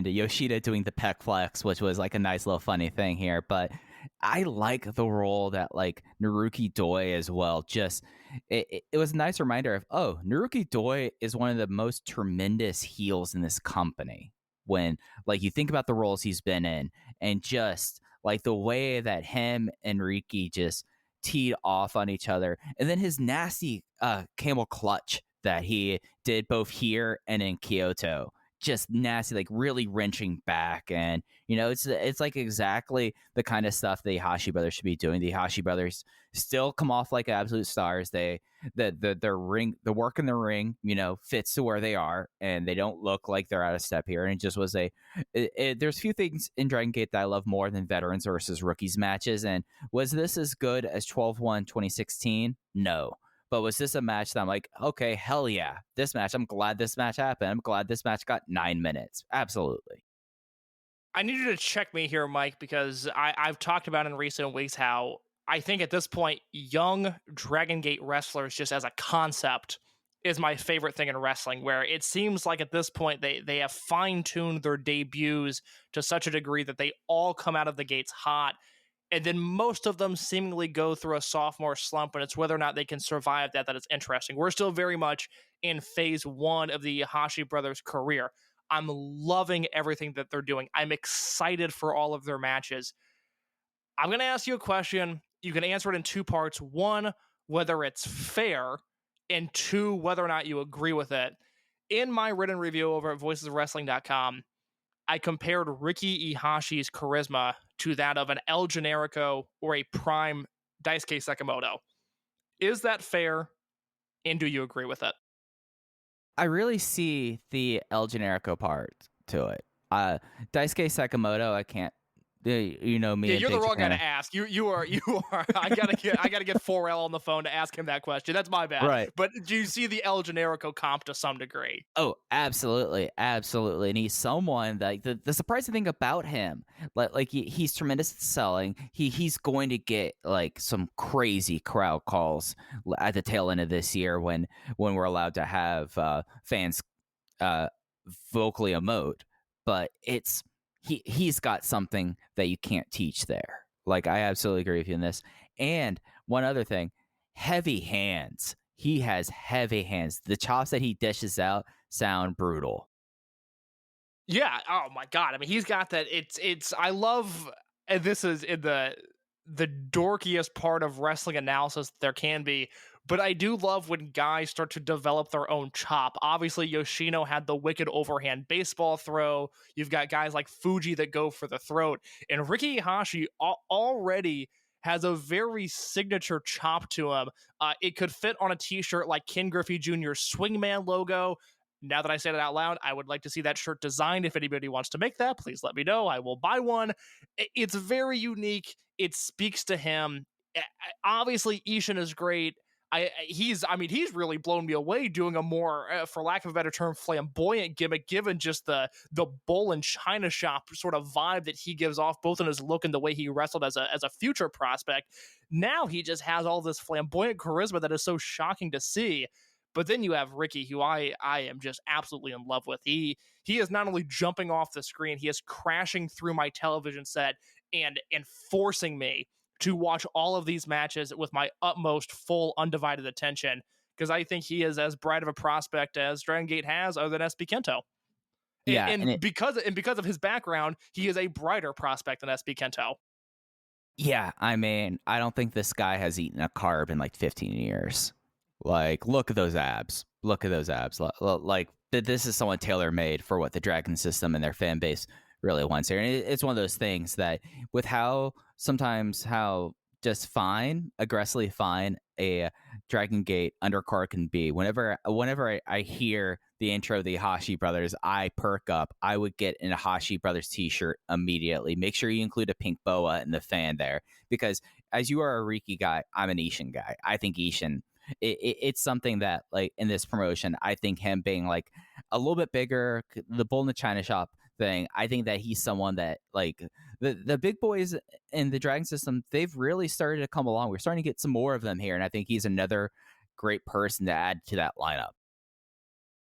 Yoshida doing the pec flex, which was like a nice little funny thing here. But I like the role that like Naruki Doi as well. Just it was a nice reminder of, Naruki Doi is one of the most tremendous heels in this company. When like you think about the roles he's been in, and just like the way that him and Riki just teed off on each other, and then his nasty camel clutch that he did both here and in Kyoto. just nasty, like really wrenching back. And it's like exactly the kind of stuff the Hashi brothers should be doing. The Hashi brothers still come off like absolute stars. Their ring, the work in the ring, fits to where they are, and they don't look like they're out of step here. And it just was there's few things in Dragon Gate that I love more than veterans versus rookies matches. And was this as good as 12-1 2016? No. But was this a match that I'm like, okay, hell yeah, this match, I'm glad this match happened. I'm glad this match got 9 minutes. Absolutely. I need you to check me here, Mike, because I've talked about in recent weeks how I think at this point, young Dragon Gate wrestlers, just as a concept, is my favorite thing in wrestling, where it seems like at this point they have fine-tuned their debuts to such a degree that they all come out of the gates hot. And then most of them seemingly go through a sophomore slump, and it's whether or not they can survive that is interesting. We're still very much in phase 1 of the Hashi brothers' career. I'm loving everything that they're doing. I'm excited for all of their matches. I'm going to ask you a question. You can answer it in 2 parts. 1, whether it's fair, and 2, whether or not you agree with it. In my written review over at voicesofwrestling.com, I compared Riki Ihashi's charisma to that of an El Generico or a prime Daisuke Sekimoto. Is that fair? And do you agree with it? I really see the El Generico part to it. Daisuke Sekimoto, I can't. Me. Yeah, you're the wrong guy to ask. You are. I gotta get 4L on the phone to ask him that question. That's my bad. Right. But do you see the El Generico comp to some degree? Oh, absolutely, absolutely. And he's someone that the surprising thing about him, like he's tremendous at selling. He's going to get like some crazy crowd calls at the tail end of this year when we're allowed to have fans vocally emote. But he's got something that you can't teach there. Like, I absolutely agree with you in this. And one other thing, heavy hands. He has heavy hands. The chops that he dishes out sound brutal. Yeah. Oh my God. I mean, he's got that. I love, and this is in the dorkiest part of wrestling analysis there can be, but I do love when guys start to develop their own chop. Obviously, Yoshino had the wicked overhand baseball throw. You've got guys like Fuji that go for the throat. And Riki Ihashi already has a very signature chop to him. It could fit on a t-shirt like Ken Griffey Jr.'s Swingman logo. Now that I said it out loud, I would like to see that shirt designed. If anybody wants to make that, please let me know. I will buy one. It's very unique. It speaks to him. Obviously, Ishin is great. He's really blown me away doing a more, for lack of a better term, flamboyant gimmick, given just the bull and china shop sort of vibe that he gives off, both in his look and the way he wrestled as a future prospect. Now he just has all this flamboyant charisma that is so shocking to see. But then you have Riki, who I am just absolutely in love with. He is not only jumping off the screen, he is crashing through my television set and forcing me to watch all of these matches with my utmost full undivided attention, because I think he is as bright of a prospect as Dragon Gate has, other than Sp Kento. Yeah, and because of his background, he is a brighter prospect than Sp Kento. Yeah, I mean, I don't think this guy has eaten a carb in like 15 years. Like, look at those abs. Look at those abs. Like, this is someone tailor-made for what the Dragon system and their fan base really wants here. And it's one of those things that with how just fine, aggressively fine a Dragon Gate undercard can be. Whenever I hear the intro of the Hashi brothers, I perk up. I would get an Hashi brothers t-shirt immediately. Make sure you include a pink boa in the fan there, because as you are a Riki guy, I'm an Ishin guy. I think Ishin, it's something that, like, in this promotion, I think him being like a little bit bigger, the bull in the china shop thing, I think that he's someone that, like, the big boys in the Dragon system, they've really started to come along. We're starting to get some more of them here, and I think he's another great person to add to that lineup.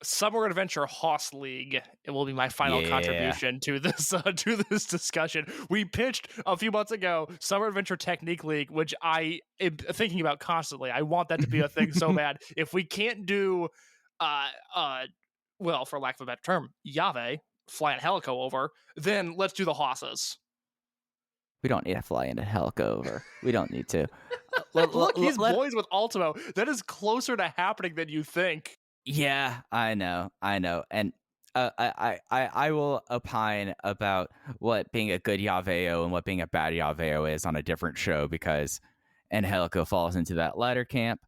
Summer Adventure Hoss League, it will be my final contribution to this discussion. We pitched a few months ago Summer Adventure Technique League, which I am thinking about constantly. I want that to be a thing so bad. If we can't do well, for lack of a better term, Yave flying Helico over, then let's do the Hosses. We don't need to fly into Helico over. We don't need to. Look, he's boys with Ultimo. That is closer to happening than you think. Yeah, I know. And I will opine about what being a good Yaveo and what being a bad Yaveo is on a different show, because Angelico falls into that latter camp.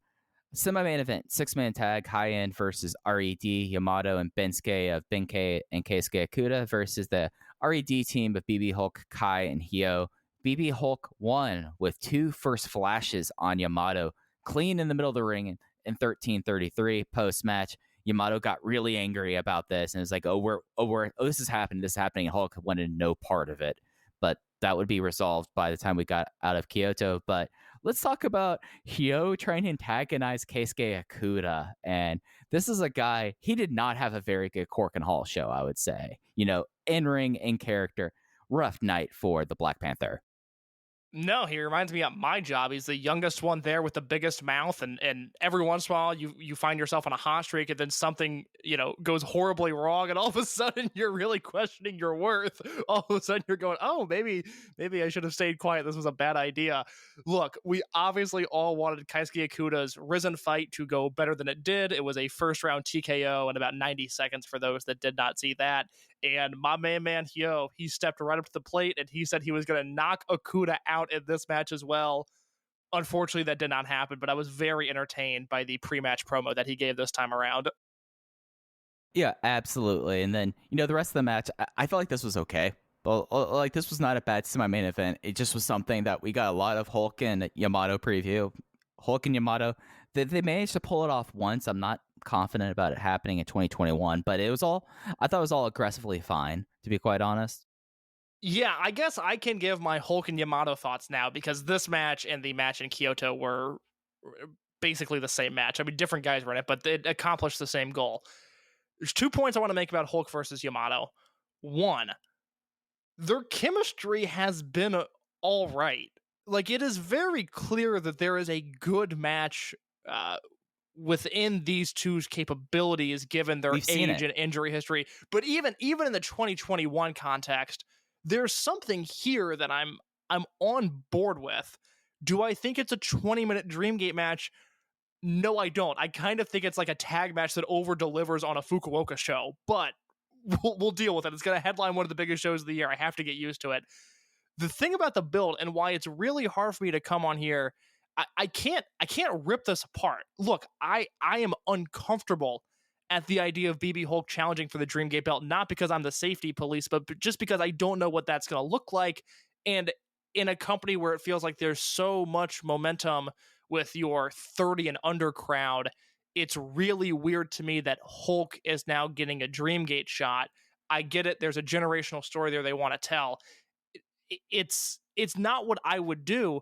Semi-main event, 6-man tag, high-end versus R.E.D, Yamato, and Bensuke of Benkei and Keisuke Okuda versus the R.E.D team of BB Hulk, Kai, and Haoh. BB Hulk won with 2 first flashes on Yamato, clean in the middle of the ring in 13:33 post-match. Yamato got really angry about this and was like, this is happening, and Hulk wanted no part of it. But that would be resolved by the time we got out of Kyoto. But let's talk about Haoh trying to antagonize Keisuke Okuda. And this is a guy, he did not have a very good Korakuen Hall show, I would say. In ring, in character, rough night for the Black Panther. No, he reminds me of my job. He's the youngest one there with the biggest mouth, and every once in a while you find yourself on a hot streak, and then something goes horribly wrong, and all of a sudden you're really questioning your worth. All of a sudden you're going, oh, maybe I should have stayed quiet. This was a bad idea. Look, we obviously all wanted Keisuke Okuda's Risen fight to go better than it did. It was a first round TKO in about 90 seconds for those that did not see that. And my man Haoh, he stepped right up to the plate and he said he was going to knock Okuda out in this match as well. Unfortunately, that did not happen, but I was very entertained by the pre-match promo that he gave this time around. Yeah, absolutely. And then, the rest of the match, I felt like this was okay. But like, this was not a bad semi-main event. It just was something that we got a lot of Hulk and Yamato preview. Hulk and Yamato, they managed to pull it off once. I'm not confident about it happening in 2021, but I thought it was all aggressively fine, to be quite honest. Yeah, I guess I can give my Hulk and Yamato thoughts now, because this match and the match in Kyoto were basically the same match. I mean, different guys were in it, but it accomplished the same goal. There's 2 points I want to make about Hulk versus Yamato. One, their chemistry has been all right. Like, it is very clear that there is a good match within these two's capabilities, given their age and injury history. But even in the 2021 context, there's something here that I'm on board with. Do I think it's a 20-minute Dreamgate match? No, I don't. I kind of think it's like a tag match that over-delivers on a Fukuoka show, but we'll deal with it. It's going to headline one of the biggest shows of the year. I have to get used to it. The thing about the build and why it's really hard for me to come on here, I can't rip this apart. Look, I am uncomfortable at the idea of BB Hulk challenging for the Dreamgate belt, not because I'm the safety police, but just because I don't know what that's going to look like. And in a company where it feels like there's so much momentum with your 30 and under crowd, it's really weird to me that Hulk is now getting a Dreamgate shot. I get it. There's a generational story there they want to tell. It's not what I would do,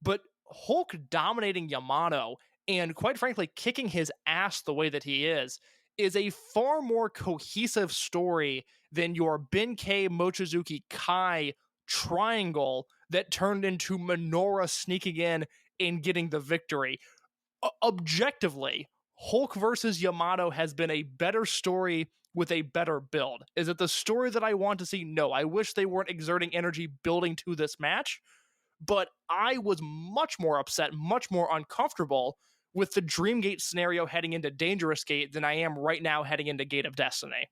but Hulk dominating Yamato and, quite frankly, kicking his ass the way that he is a far more cohesive story than your Benkei Mochizuki Kai triangle that turned into Minoru sneaking in and getting the victory. Objectively, Hulk versus Yamato has been a better story with a better build. Is it the story that I want to see? No. I wish they weren't exerting energy building to this match, but I was much more upset, much more uncomfortable with the Dreamgate scenario heading into Dangerous Gate than I am right now heading into Gate of Destiny.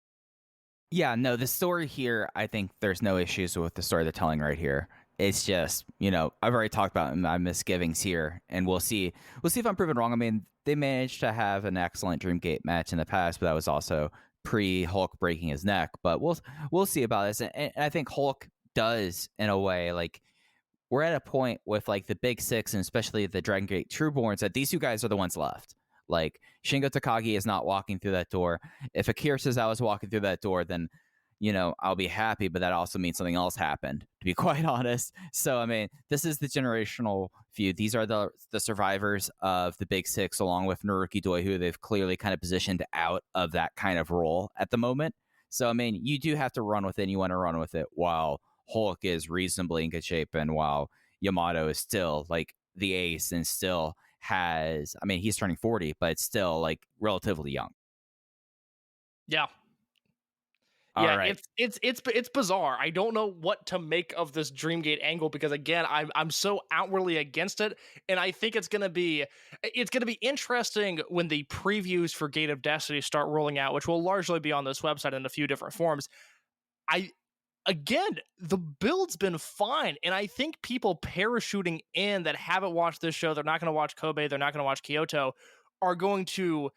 Yeah, no, the story here, I think there's no issues with the story they're telling right here. It's just, I've already talked about my misgivings here, and we'll see if I'm proven wrong. I mean, they managed to have an excellent Dreamgate match in the past, but that was also pre-Hulk breaking his neck. But we'll see about this, and I think Hulk does, in a way, like, we're at a point with, like, the Big Six and especially the Dragongate Trueborns that these two guys are the ones left. Like, Shingo Takagi is not walking through that door. If Akira Tozawa is walking through that door, then, I'll be happy, but that also means something else happened, to be quite honest. So, I mean, this is the generational feud. These are the survivors of the Big Six, along with Naruki Doi, who they've clearly kind of positioned out of that kind of role at the moment. So, I mean, you do have to run with it, and you want to run with it while Hulk is reasonably in good shape, and while Yamato is still, like, the ace and still has, I mean, he's turning 40, but it's still, like, relatively young. Yeah. All Yeah, right. it's bizarre. I don't know what to make of this Dreamgate angle because again, I'm so outwardly against it, and I think it's gonna be interesting when the previews for Gate of Destiny start rolling out, which will largely be on this website in a few different forms. I Again, the build's been fine, and I think people parachuting in that haven't watched this show, they're not going to watch Kobe, they're not going to watch Kyoto, are going to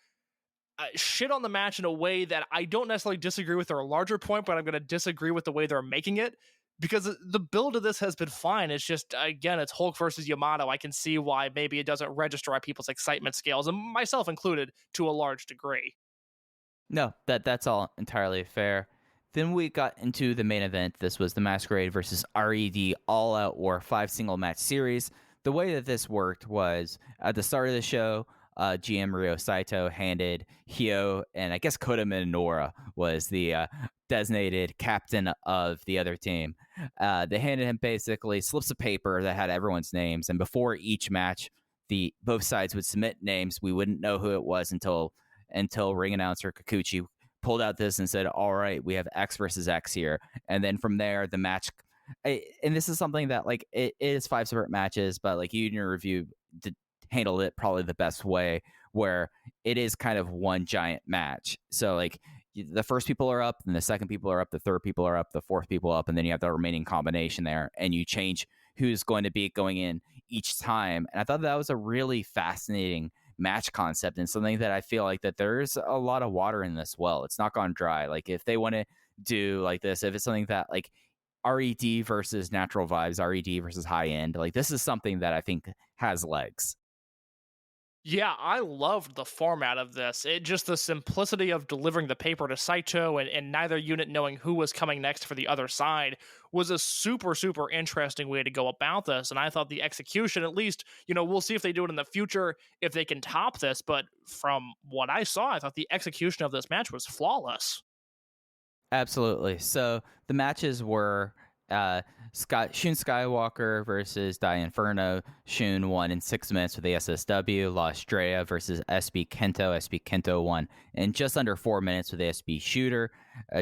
shit on the match in a way that I don't necessarily disagree with their larger point, but I'm going to disagree with the way they're making it because the build of this has been fine. It's just, again, it's Hulk versus Yamato. I can see why maybe it doesn't register at people's excitement scales, and myself included to a large degree. No, that's all entirely fair. Then we got into the main event. This was the Masquerade versus R.E.D. All Out War 5 single match series. The way that this worked was at the start of the show, GM Ryo Saito handed Haoh, and I guess Kota Minoura was the designated captain of the other team. They handed him basically slips of paper that had everyone's names, and before each match, both sides would submit names. We wouldn't know who it was until ring announcer Kikuchi pulled out this and said, all right, we have X versus X here. And then from there, the match, and this is something that like it is 5 separate matches, but like you in your review handled it probably the best way, where it is kind of one giant match. So like the first people are up, and the second people are up, the third people are up, the fourth people up, and then you have the remaining combination there, and you change who's going to be going in each time. And I thought that was a really fascinating match concept, and something that I feel like that there's a lot of water in this well. It's not gone dry. Like if they want to do like this, if it's something that like R.E.D. versus Natural Vibes, R.E.D. versus High End, like this is something that I think has legs. Yeah, I loved the format of this. It just the simplicity of delivering the paper to Saito and neither unit knowing who was coming next for the other side was a super, super interesting way to go about this. And I thought the execution, at least, we'll see if they do it in the future, if they can top this. But from what I saw, I thought the execution of this match was flawless. Absolutely. So the matches were Shun Skywalker versus Daiya Inferno. Shun won in 6 minutes with the SSW. Lost Daiya versus Sp Kento. Sp Kento won in just under 4 minutes with the SB Shooter.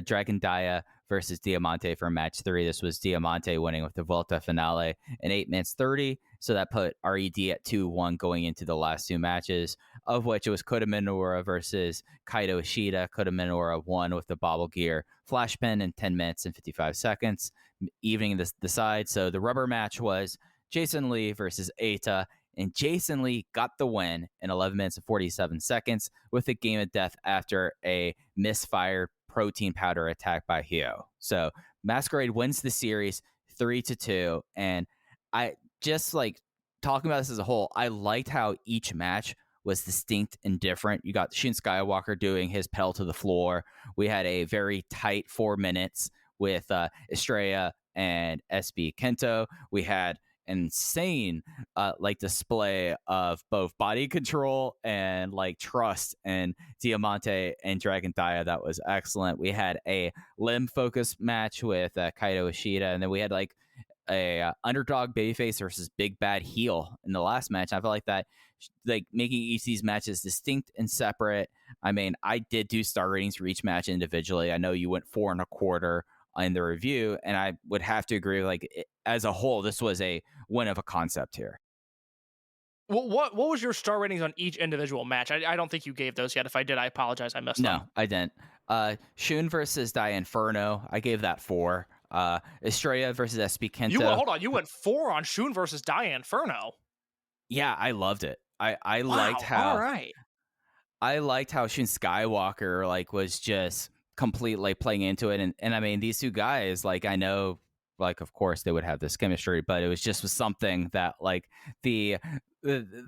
Dragon Daiya versus Diamante for match 3. This was Diamante winning with the Vuelta finale in 8 minutes 30. So that put R.E.D. at 2-1 going into the last 2 matches, of which it was Kota Minoura versus Kaito Ishida. Kota Minoura won with the Bobble Gear Flash Pin in 10 minutes and 55 seconds, evening the side. So the rubber match was Jason Lee versus Eita, and Jason Lee got the win in 11 minutes and 47 seconds with a game of death after a misfired protein powder attack by Haoh. So Masquerade wins the series 3-2, and I just like talking about this as a whole, I liked how each match was distinct and different. You got Shun Skywalker doing his pedal to the floor. We had a very tight 4 minutes with Estrella and Sp Kento. We had insane like display of both body control and like trust and Diamante and Dragon Daiya. That was excellent. We had a limb focus match with Kaito Ishida, and then we had like a underdog babyface versus big bad heel in the last match. I felt like that, like making each of these matches distinct and separate. I mean, I did do star ratings for each match individually. I know you went 4.25 in the review, and I would have to agree, like as a whole, this was a win of a concept here. Well, what was your star ratings on each individual match? I don't think you gave those yet. If I did, I apologize. I missed them. No, I didn't. Shun versus Daiya Inferno, I gave that 4. Estrella versus Sp Kento. You went 4 on Shun versus Daiya Inferno. Yeah, I loved it. I Wow, liked how all right. I liked how Shun Skywalker like was just completely playing into it, and I mean these two guys, like I know, like of course they would have this chemistry, but it was just something that like the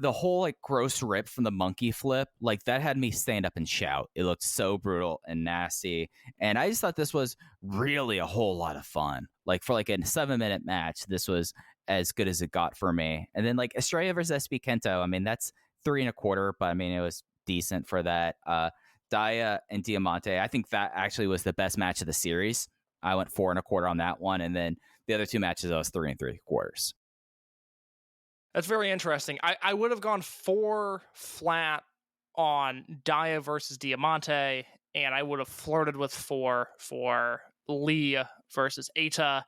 whole like gross rip from the monkey flip, like that had me stand up and shout. It looked so brutal and nasty, and I just thought this was really a whole lot of fun. Like for like a 7-minute match, this was as good as it got for me. And then like Estrella versus Sp Kento, I mean that's 3.25, but I mean it was decent for that. Daiya and Diamante, I think that actually was the best match of the series. I went 4.25 on that one, and then the other 2 matches I was 3.75. That's very interesting. I would have gone 4 flat on Daiya versus Diamante and I would have flirted with 4 for Lee versus Eita.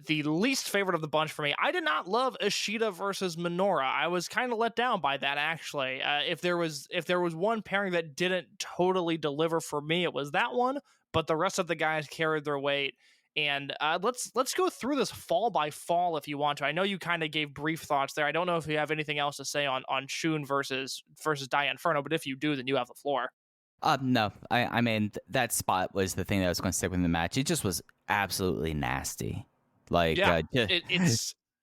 The least favorite of the bunch for me, I did not love Ishida versus Minoura. I was kind of let down by that, actually. If there was one pairing that didn't totally deliver for me, it was that one. But the rest of the guys carried their weight. And let's go through this fall by fall if you want to. I know you kind of gave brief thoughts there. I don't know if you have anything else to say on Shun versus Daiya Inferno, but if you do, then you have the floor. No, I mean that spot was the thing that was going to stick with the match. It just was absolutely nasty. Like, yeah,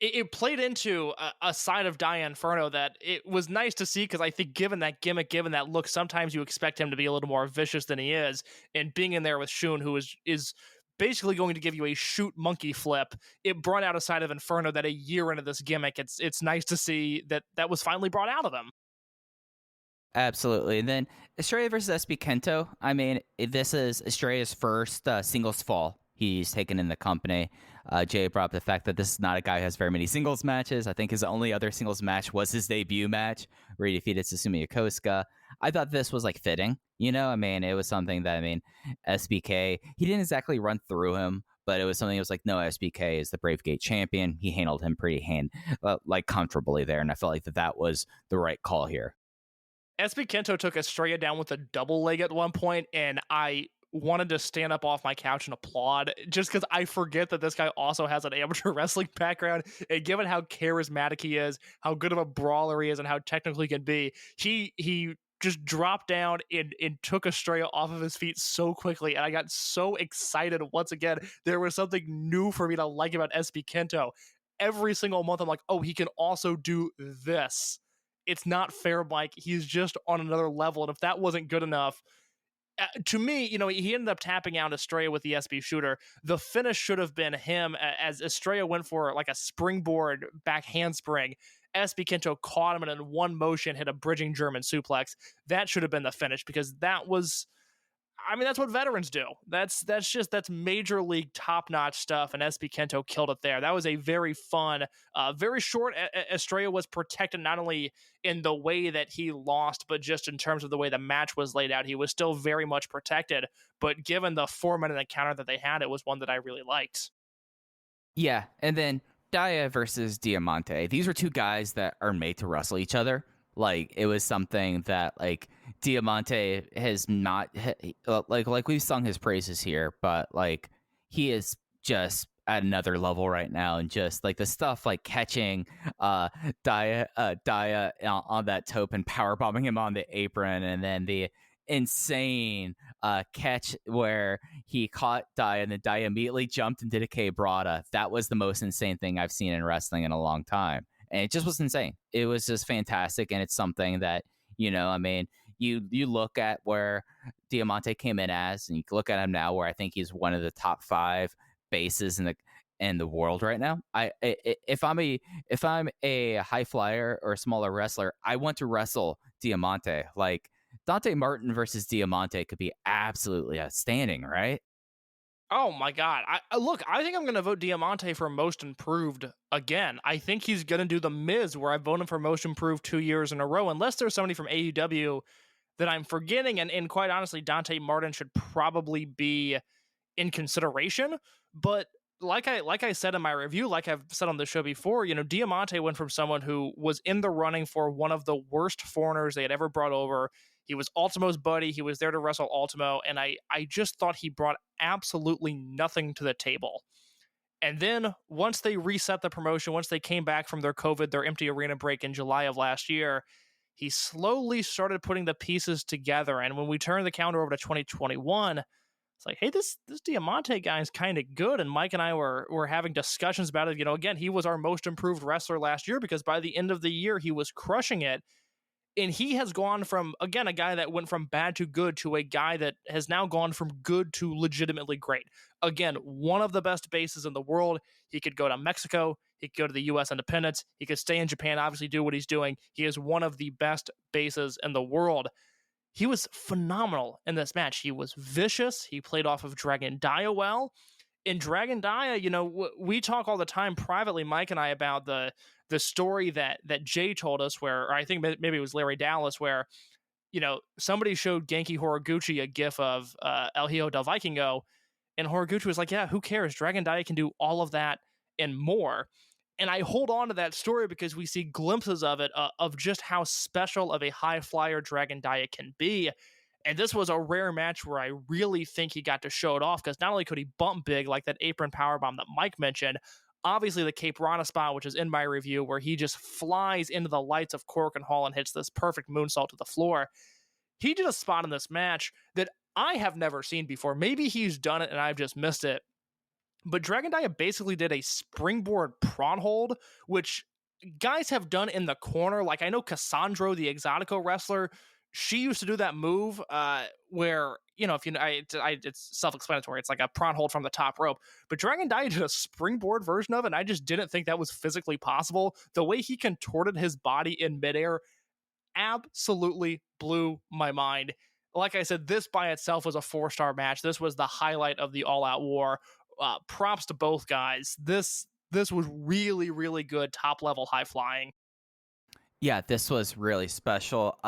it played into a side of Daiya Inferno that it was nice to see, because I think given that gimmick, given that look, sometimes you expect him to be a little more vicious than he is. And being in there with Shun, who is basically going to give you a shoot monkey flip, it brought out a side of Inferno that a year into this gimmick, it's nice to see that was finally brought out of him. Absolutely. And then Estrella versus Sp Kento. I mean, this is Estrella's first singles fall he's taken in the company. Jay brought up the fact that this is not a guy who has very many singles matches. I think his only other singles match was his debut match where he defeated Susumu Yokosuka. I thought this was like fitting, you know? I mean, it was something that, SBK, he didn't exactly run through him, but it was something that was like, no, SBK is the Brave Gate champion. He handled him pretty comfortably there, and I felt like that was the right call here. Sp Kento took Estrella down with a double leg at one point, and I wanted to stand up off my couch and applaud, just because I forget that this guy also has an amateur wrestling background, and given how charismatic he is, how good of a brawler he is, and how technical he can be, he just dropped down and took Estrella off of his feet so quickly, and I got so excited once again. There was something new for me to like about Sp Kento. Every single month I'm like, oh, he can also do this. It's not fair, Mike. He's just on another level. And if that wasn't good enough, to me, he ended up tapping out Estrella with the SB shooter. The finish should have been him, as Estrella went for like a springboard back handspring. Sp Kento caught him and in one motion hit a bridging German suplex. That should have been the finish, because that was, that's what veterans do. That's major league top-notch stuff, and Sp Kento killed it there. That was a very fun, very short. Estrella was protected not only in the way that he lost, but just in terms of the way the match was laid out. He was still very much protected, but given the 4-minute encounter that they had, it was one that I really liked. Yeah, and then Daiya versus Diamante. These were two guys that are made to wrestle each other. Like, it was something that, like, Diamante has not, like we've sung his praises here, but, like, he is just at another level right now. And just, like, the stuff, like, catching Daiya on that tope and powerbombing him on the apron, and then the insane catch where he caught Daiya and then Daiya immediately jumped and did a K-Brada. That was the most insane thing I've seen in wrestling in a long time. And it just was insane. It was just fantastic. And it's something that, you look at where Diamante came in as, and you look at him now where I think he's one of the top 5 bases in the world right now. If I'm a high flyer or a smaller wrestler, I want to wrestle Diamante. Like, Dante Martin versus Diamante could be absolutely outstanding, right? Oh my God. I think I'm going to vote Diamante for most improved again. I think he's going to do the Miz, where I voted him for most improved 2 years in a row, unless there's somebody from AEW that I'm forgetting. And quite honestly, Dante Martin should probably be in consideration. But like I said in my review, like I've said on the show before, Diamante went from someone who was in the running for one of the worst foreigners they had ever brought over. He was Ultimo's buddy. He was there to wrestle Ultimo. And I just thought he brought absolutely nothing to the table. And then once they reset the promotion, once they came back from their empty arena break in July of last year, he slowly started putting the pieces together. And when we turned the calendar over to 2021, it's like, hey, this Diamante guy is kind of good. And Mike and I were having discussions about it. Again, he was our most improved wrestler last year, because by the end of the year, he was crushing it. And he has gone from, again, a guy that went from bad to good to a guy that has now gone from good to legitimately great. Again, one of the best bases in the world. He could go to Mexico. He could go to the U.S. Independence. He could stay in Japan, obviously do what he's doing. He is one of the best bases in the world. He was phenomenal in this match. He was vicious. He played off of Dragon Daiya well. In Dragon Daiya, we talk all the time privately, Mike and I, about the story that Jay told us, where, or I think maybe it was Larry Dallas, where, somebody showed Genki Horiguchi a gif of El Hijo del Vikingo, and Horiguchi was like, yeah, who cares? Dragon Daiya can do all of that and more. And I hold on to that story because we see glimpses of it, of just how special of a high flyer Dragon Daiya can be. And this was a rare match where I really think he got to show it off, because not only could he bump big like that apron powerbomb that Mike mentioned, obviously the Cape Rana spot, which is in my review, where he just flies into the lights of Korakuen Hall and hits this perfect moonsault to the floor. He did a spot in this match that I have never seen before. Maybe he's done it and I've just missed it. But Dragon Daiya basically did a springboard prawn hold, which guys have done in the corner. Like, I know Cassandro, the Exotico wrestler, she used to do that move where, it's self-explanatory. It's like a prawn hold from the top rope. But Dragon Daiya did a springboard version of it, and I just didn't think that was physically possible. The way he contorted his body in midair absolutely blew my mind. Like I said, this by itself was a 4-star match. This was the highlight of the All-Out War. Props to both guys. This was really, really good top-level high flying. Yeah, this was really special.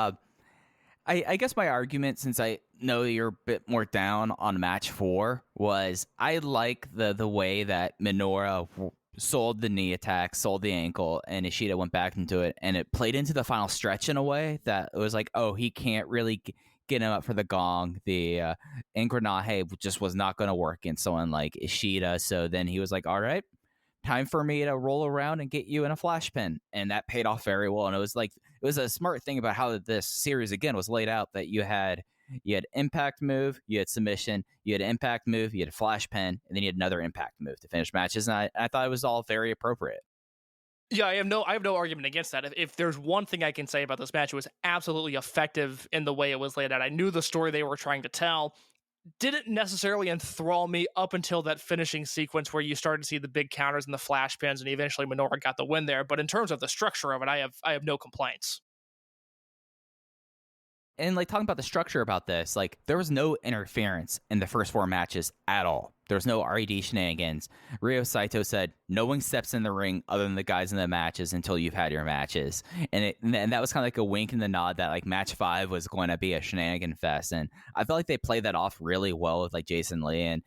I guess my argument, since I know you're a bit more down on match 4, was I like the way that Minoura sold the knee attack, sold the ankle, and Ishida went back into it, and it played into the final stretch in a way that it was like, oh, he can't really get him up for the gong. The Ingranaje just was not going to work in someone like Ishida, so then he was like, all right, time for me to roll around and get you in a flash pin, and that paid off very well. And it was a smart thing about how this series again was laid out, that you had impact move, you had submission, you had impact move, you had flash pin, and then you had another impact move to finish matches. And I thought it was all very appropriate. Yeah, I have no argument against that. If there's one thing I can say about this match, it was absolutely effective in the way it was laid out. I knew the story they were trying to tell. Didn't necessarily enthrall me up until that finishing sequence where you started to see the big counters and the flash pins, and eventually Minoura got the win there. But in terms of the structure of it, I have no complaints. And like talking about the structure about this, like there was no interference in the first 4 matches at all. There was no R.E.D. shenanigans. Ryo Saito said, no one steps in the ring other than the guys in the matches until you've had your matches. And that was kind of like a wink and the nod that like match 5 was going to be a shenanigan fest. And I felt like they played that off really well with like Jason Lee. And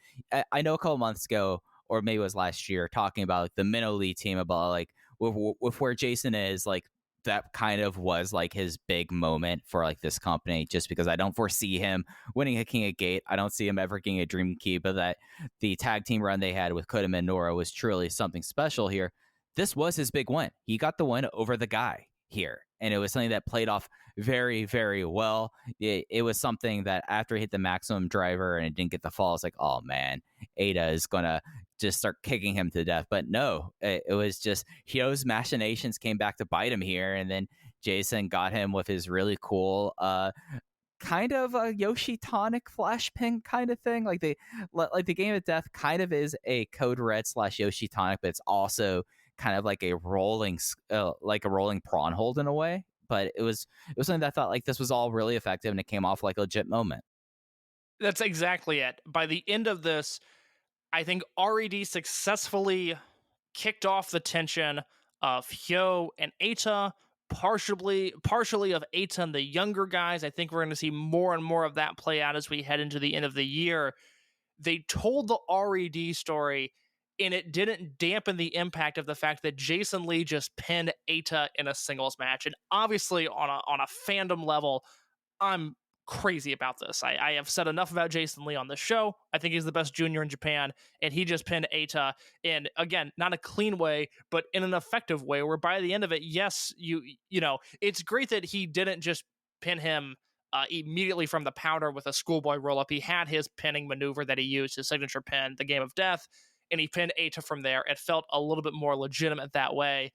I know a couple months ago, or maybe it was last year, talking about like the Minnow Lee team, about like with where Jason is, like that kind of was like his big moment for like this company, just because I don't foresee him winning a King of Gate. I don't see him ever getting a Dream Key, but that the tag team run they had with Kota and Nora was truly something special here. This was his big win. He got the win over the guy here, and it was something that played off very, very well. It was something that after he hit the maximum driver and it didn't get the fall, it's like, oh man, Ada is gonna just start kicking him to death. But no, it was just Hyo's machinations came back to bite him here, and then Jason got him with his really cool kind of a Yoshi Tonic flash pin kind of thing. Like the Game of Death kind of is a Code Red / Yoshi Tonic, but it's also kind of like a rolling prawn hold in a way. But it was something that I thought like this was all really effective, and it came off like a legit moment. That's exactly it. By the end of this, I think R.E.D. successfully kicked off the tension of Haoh and Eita, partially of Eita and the younger guys. I think we're going to see more and more of that play out as we head into the end of the year. They told the R.E.D. story, and it didn't dampen the impact of the fact that Jason Lee just pinned Eita in a singles match. And obviously, on a fandom level, I'm crazy about this. I have said enough about Jason Lee on the show. I think he's the best junior in Japan, and he just pinned Eita in, again, not a clean way, but in an effective way, where by the end of it, yes, you know, it's great that he didn't just pin him immediately from the powder with a schoolboy roll-up. He had his pinning maneuver that he used, his signature pin, the Game of Death, and he pinned Eita from there. It felt a little bit more legitimate that way.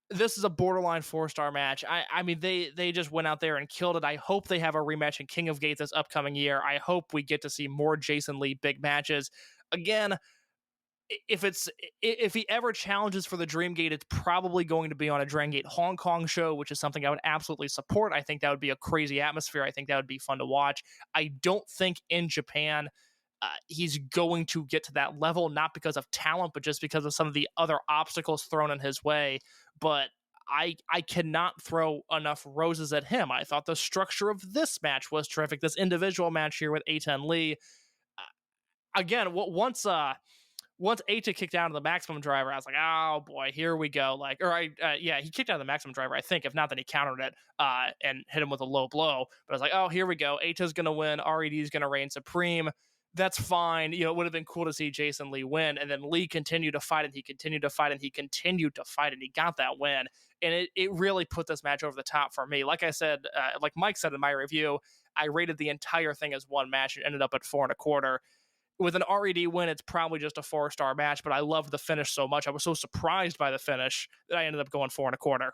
This is a borderline 4-star match. I mean, they just went out there and killed it. I hope they have a rematch in King of Gate this upcoming year. I hope we get to see more Jason Lee big matches. Again, if he ever challenges for the Dream Gate, it's probably going to be on a Dragon Gate Hong Kong show, which is something I would absolutely support. I think that would be a crazy atmosphere. I think that would be fun to watch. I don't think in Japan he's going to get to that level, not because of talent, but just because of some of the other obstacles thrown in his way. But I cannot throw enough roses at him. I thought the structure of this match was terrific. This individual match here with Eita and Lee. Again, once Eita kicked out of the maximum driver, I was like, oh boy, here we go. He kicked out of the maximum driver, I think. If not, then he countered it and hit him with a low blow. But I was like, oh, here we go. Eita's going to win. R.E.D is going to reign supreme. That's fine. It would have been cool to see Jason Lee win. And then Lee continued to fight, and he continued to fight, and he continued to fight, and he got that win. And it really put this match over the top for me. Like I said, like Mike said in my review, I rated the entire thing as one match and ended up at 4.25. With an R.E.D win, it's probably just a 4-star match, but I loved the finish so much. I was so surprised by the finish that I ended up going 4.25.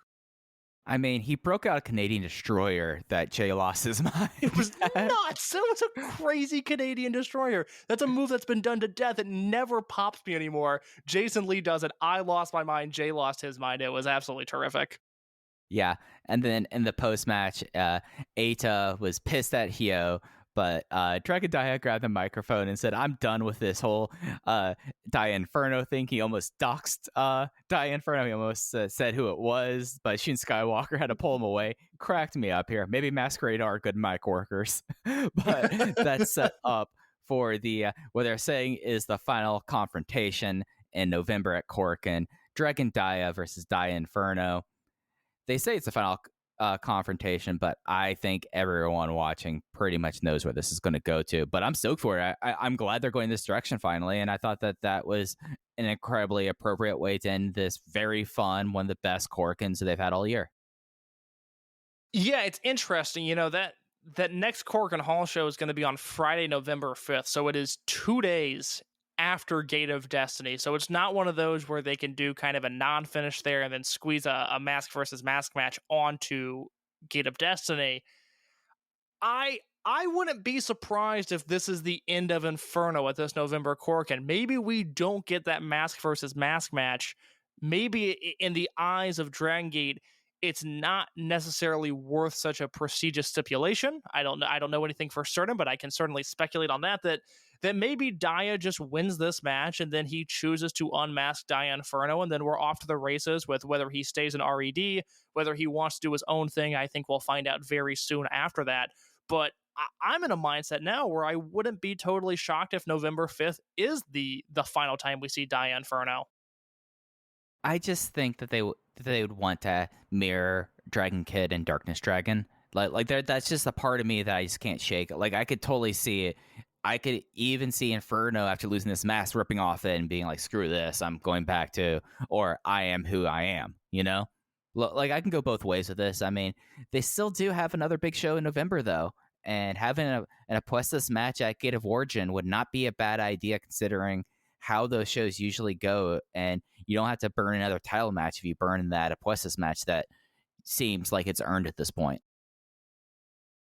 I mean, he broke out a Canadian destroyer that Jay lost his mind. It was nuts. That was a crazy Canadian destroyer. That's a move that's been done to death. It never pops me anymore. Jason Lee does it. I lost my mind. Jay lost his mind. It was absolutely terrific. Yeah, and then in the post-match, Eita was pissed at Haoh, but Daiya grabbed the microphone and said, I'm done with this whole Daiya Inferno thing. He almost doxed Daiya Inferno. He almost said who it was, but Shun Skywalker had to pull him away. Cracked me up here. Maybe Masquerade are good mic workers. But that's set up for the what they're saying is the final confrontation in November at Korakuen. Dragon Daiya versus Daiya Inferno. They say it's the final confrontation, but I think everyone watching pretty much knows where this is going to go to. But I'm stoked for it. I'm glad they're going this direction finally, and I thought that was an incredibly appropriate way to end this very fun, one of the best Korakuens they've had all year. Yeah, it's interesting. That next Korakuen Hall show is going to be on Friday, November 5th, so it is 2 days after Gate of Destiny. So it's not one of those where they can do kind of a non-finish there and then squeeze a mask versus mask match onto Gate of Destiny. I wouldn't be surprised if this is the end of Inferno at this November Korakuen. Maybe we don't get that mask versus mask match. Maybe in the eyes of Dragongate, it's not necessarily worth such a prestigious stipulation. I don't know anything for certain, but I can certainly speculate on that maybe Daiya just wins this match and then he chooses to unmask Daiya Inferno, and then we're off to the races with whether he stays in R.E.D, whether he wants to do his own thing. I think we'll find out very soon after that. But I'm in a mindset now where I wouldn't be totally shocked if November 5th is the final time we see Daiya Inferno. I just think that they would want to mirror Dragon Kid and Darkness Dragon. Like that's just a part of me that I just can't shake. Like I could totally see it. I could even see Inferno after losing this mask ripping off it and being like, screw this, I'm going back to, or I am who I am, Like I can go both ways with this. I mean, they still do have another big show in November though, and having an Apuestas match at Gate of Origin would not be a bad idea considering how those shows usually go, and you don't have to burn another title match if you burn that Apuestas match that seems like it's earned at this point.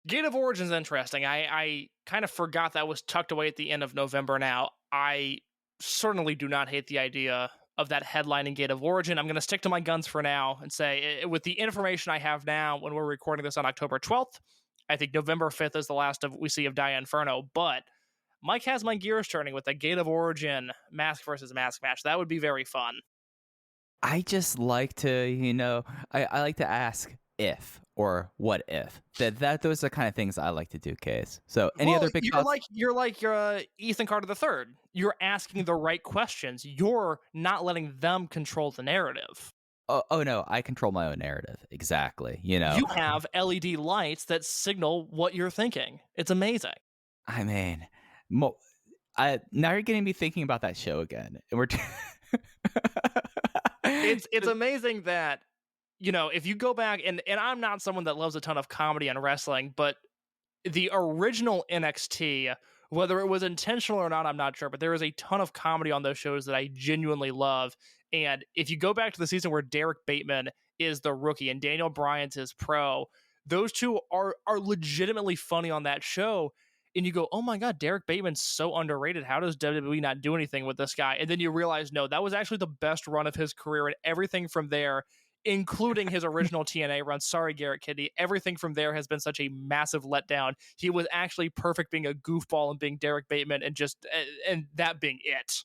Gate of Origin's interesting. I kind of forgot that was tucked away at the end of November now. I certainly do not hate the idea of that headlining Gate of Origin. I'm going to stick to my guns for now and say, with the information I have now, when we're recording this on October 12th, I think November 5th is the last we see of Daiya Inferno, but Mike has my gears turning with the Gate of Origin mask versus mask match. That would be very fun. I just like to, I like to ask if or what if. Those are the kind of things I like to do, Case. So any other big thoughts? You're like Ethan Carter III. You're asking the right questions. You're not letting them control the narrative. Oh no, I control my own narrative. Exactly. You have LED lights that signal what you're thinking. It's amazing. I mean, now you're getting me thinking about that show again. And we're it's amazing that, if you go back, and I'm not someone that loves a ton of comedy and wrestling, but the original NXT, whether it was intentional or not, I'm not sure, but there is a ton of comedy on those shows that I genuinely love. And if you go back to the season where Derek Bateman is the rookie and Daniel Bryan's his pro, those two are legitimately funny on that show. And you go, oh my God, Derek Bateman's so underrated. How does WWE not do anything with this guy? And then you realize, no, that was actually the best run of his career, and everything from there, including his original TNA run. Sorry, Garrett Kidney. Everything from there has been such a massive letdown. He was actually perfect being a goofball and being Derek Bateman and that being it.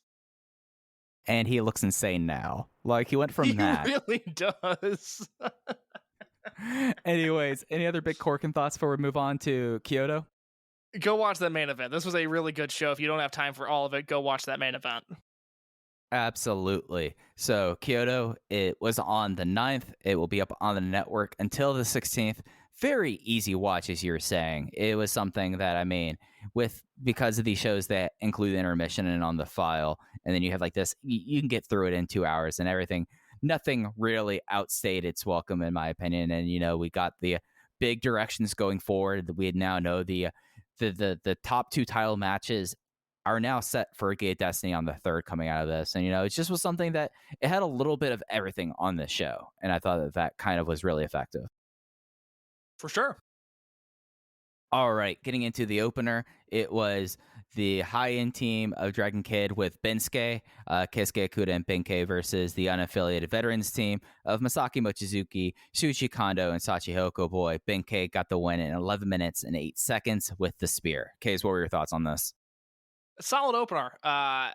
and he looks insane now. Like, he went from He that. really does. Anyways, any other big Korakuen thoughts before we move on to Kyoto? Go watch that main event. This was a really good show. If you don't have time for all of it, go watch that main event. Absolutely. So Kyoto, it was on the 9th. It will be up on the network until the 16th. Very easy watch, as you were saying. It was something that, I mean, because of these shows that include intermission and on the file, and then you have like this, you can get through it in 2 hours and everything. Nothing really outstayed its welcome, in my opinion. And, you know, we got the big directions going forward. We now know the top 2 title matches are now set for Gate Destiny on the 3rd coming out of this. And, you know, it just was something that it had a little bit of everything on this show. And I thought that kind of was really effective. For sure. All right, getting into the opener, it was the high-end team of Dragongate with Bensuke, Keisuke Okuda, and Benkei versus the unaffiliated veterans team of Masaki Mochizuki, Shuichi Kondo, and Shachihoko Boy. Benkei got the win in 11 minutes and 8 seconds with the spear. Kaze, what were your thoughts on this? Solid opener. I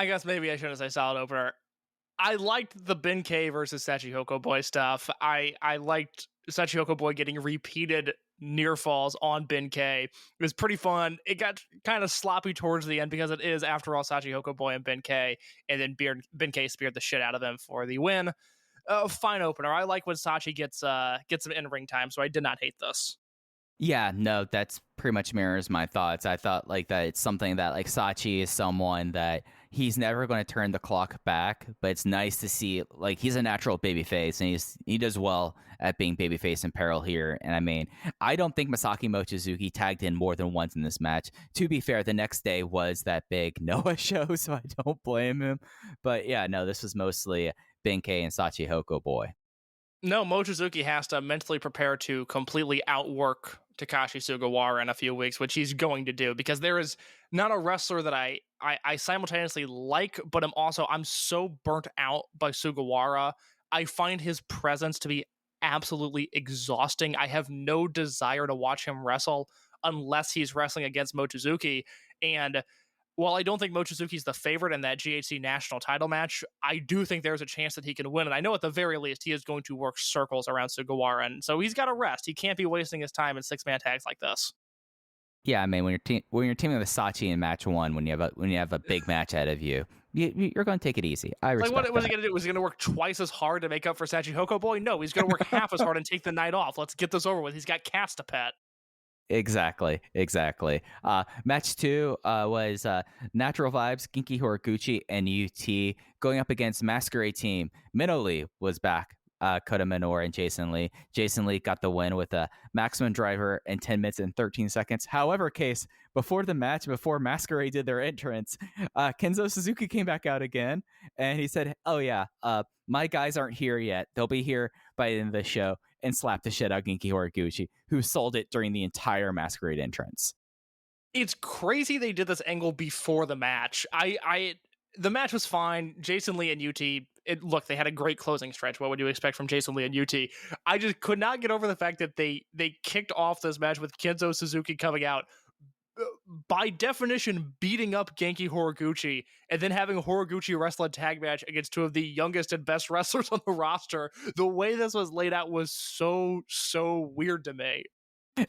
guess maybe I shouldn't say solid opener. I liked the Benkei versus Shachihoko Boy stuff. I liked Shachihoko Boy getting repeated near falls on Benkei. It was pretty fun. It got kind of sloppy towards the end because it is, after all, Shachihoko Boy and Benkei, and then Benkei speared the shit out of him for the win. Fine opener. I like when Sachi gets some in-ring time, so I did not hate this. Yeah, no, that's pretty much mirrors my thoughts. I thought like that it's something that like Sachi is someone that he's never going to turn the clock back, but it's nice to see like he's a natural babyface and he does well at being babyface in peril here. And I mean, I don't think Masaki Mochizuki tagged in more than once in this match. To be fair, the next day was that big Noah show, so I don't blame him. But yeah, no, this was mostly Benkei and Shachihoko Boy. No, Mochizuki has to mentally prepare to completely outwork Takashi Sugawara in a few weeks, which he's going to do, because there is not a wrestler that I simultaneously like, but I'm so burnt out by Sugawara. I find his presence to be absolutely exhausting. I have no desire to watch him wrestle unless he's wrestling against Mochizuki. And while I don't think Mochizuki's the favorite in that GHC national title match, I do think there's a chance that he can win. And I know at the very least he is going to work circles around Sugawara. And so he's got to rest. He can't be wasting his time in 6-man tags like this. Yeah, I mean, when you're teaming with Sachi in match 1, when you have a big match ahead of you, you're going to take it easy. I respect what was that. he going to do? Was he going to work twice as hard to make up for Shachihoko Boy? No, he's going to work half as hard and take the night off. Let's get this over with. He's got cats to pet. Exactly. Match 2 was Natural Vibes, Genki Horiguchi, and UT going up against Masquerade team. Minnow Lee was back. Kota Minoura and Jason Lee. Jason Lee got the win with a maximum driver in 10 minutes and 13 seconds. However, Case, before the match, before Masquerade did their entrance, Kenzo Suzuki came back out again, and he said, oh yeah, my guys aren't here yet. They'll be here by the end of the show, and slapped the shit out of Genki Horiguchi, who sold it during the entire Masquerade entrance. It's crazy they did this angle before the match. The match was fine. Jason Lee and UT, look, they had a great closing stretch. What would you expect from Jason Lee and UT? I just could not get over the fact that they kicked off this match with Kenzo Suzuki coming out, by definition beating up Genki Horiguchi, and then having Horiguchi wrestle a tag match against 2 of the youngest and best wrestlers on the roster. The way this was laid out was so weird to me.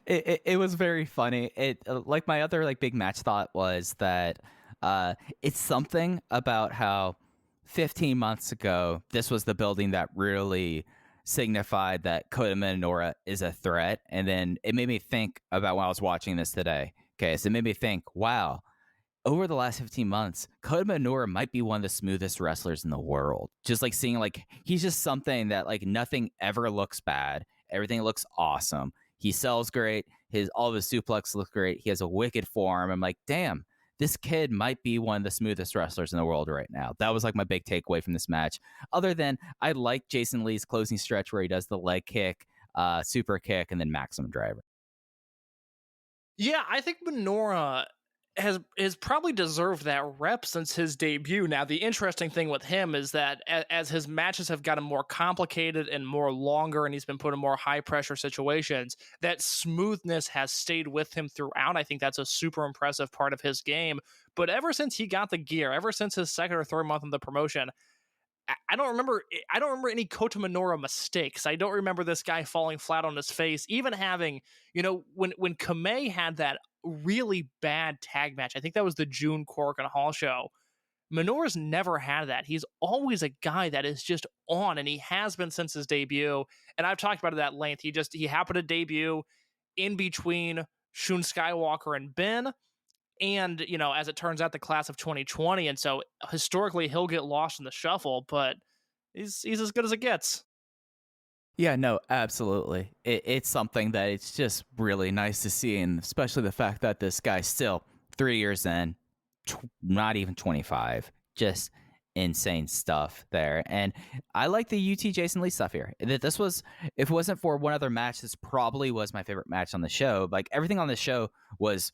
It was very funny. It like my other like big match thought was that it's something about how 15 months ago this was the building that really signified that Kota Minoura is a threat, and then it made me think about when I was watching this today. Okay, so it made me think, wow, over the last 15 months, Kota Minoura might be one of the smoothest wrestlers in the world. Just like seeing like he's just something that like nothing ever looks bad. Everything looks awesome. He sells great. All of his suplex look great. He has a wicked forearm. I'm like, damn, this kid might be one of the smoothest wrestlers in the world right now. That was like my big takeaway from this match. Other than I like Jason Lee's closing stretch where he does the leg kick, super kick, and then maximum driver. Yeah, I think Minoura, has probably deserved that rep since his debut. Now, the interesting thing with him is that as his matches have gotten more complicated and more longer, and he's been put in more high pressure situations, that smoothness has stayed with him throughout. I think that's a super impressive part of his game. But ever since he got the gear, ever since his second or third month in the promotion, I don't remember any Kota Minoura mistakes. I don't remember this guy falling flat on his face, even having, when Kamei had that really bad tag match. I think that was the June Korakuen Hall show. Minoura's never had that. He's always a guy that is just on, and he has been since his debut. And I've talked about it at length. He happened to debut in between Shun Skywalker and Ben. And, as it turns out, the class of 2020. And so historically, he'll get lost in the shuffle, but he's as good as it gets. Yeah, no, absolutely. It's something that it's just really nice to see, and especially the fact that this guy's still 3 years in, not even 25. Just insane stuff there. And I like the UT Jason Lee stuff here. That this was, if it wasn't for one other match, this probably was my favorite match on the show. Like, everything on the show was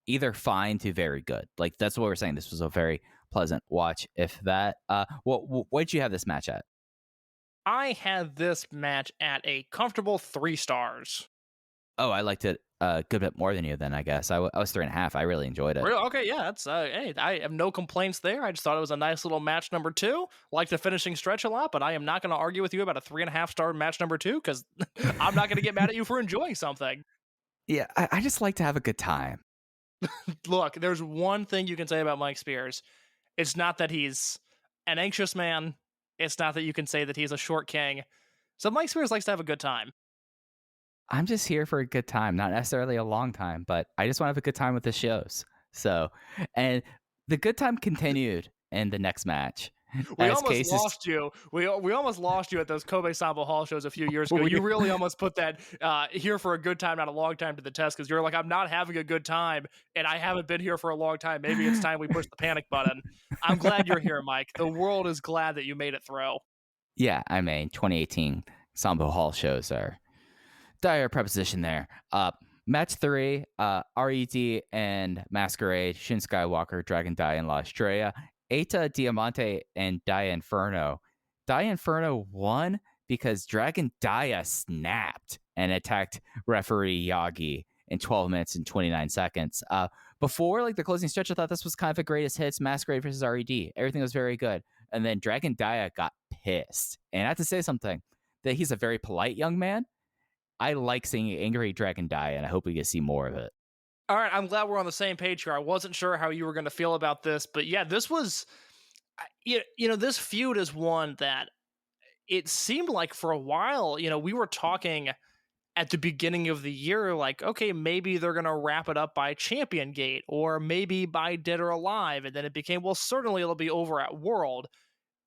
either fine to very good. Like, that's what we're saying. This was a very pleasant watch, if that. What did you have this match at? I had this match at a comfortable 3 stars. Oh, I liked it a good bit more than you then, I guess. I was 3.5. I really enjoyed it. Okay, yeah, that's hey, I have no complaints there. I just thought it was a nice little match number 2. Like the finishing stretch a lot, but I am not going to argue with you about a 3.5 star match number 2 because I'm not going to get mad at you for enjoying something. Yeah, I just like to have a good time. Look, there's one thing you can say about Mike Spears. It's not that he's an anxious man. It's not that you can say that he's a short king. So Mike Spears likes to have a good time. I'm just here for a good time, not necessarily a long time, but I just want to have a good time with the shows. So, and the good time continued in the next match. We almost lost you. We almost lost you at those Kobe Sambo Hall shows a few years ago. You really almost put that here for a good time, not a long time to the test, because you're like, I'm not having a good time, and I haven't been here for a long time. Maybe it's time we push the panic button. I'm glad you're here, Mike. The world is glad that you made it through. Yeah, I mean, 2018 Sambo Hall shows are dire preposition there. Match 3, R.E.D. and Masquerade, Shin Skywalker, Dragon Daiya, and La Estrella. Eita, Diamante, and Daiya Inferno. Daiya Inferno won because Dragon Daiya snapped and attacked referee Yagi in 12 minutes and 29 seconds. Before like the closing stretch, I thought this was kind of a greatest hits, Masquerade versus R.E.D. Everything was very good. And then Dragon Daiya got pissed. And I have to say something, that he's a very polite young man. I like seeing angry Dragon Daiya, and I hope we get to see more of it. All right, I'm glad we're on the same page here. I wasn't sure how you were going to feel about this, but yeah, this was, this feud is one that it seemed like for a while, we were talking at the beginning of the year, like, okay, maybe they're going to wrap it up by Champion Gate or maybe by Dead or Alive. And then it became, well, certainly it'll be over at World.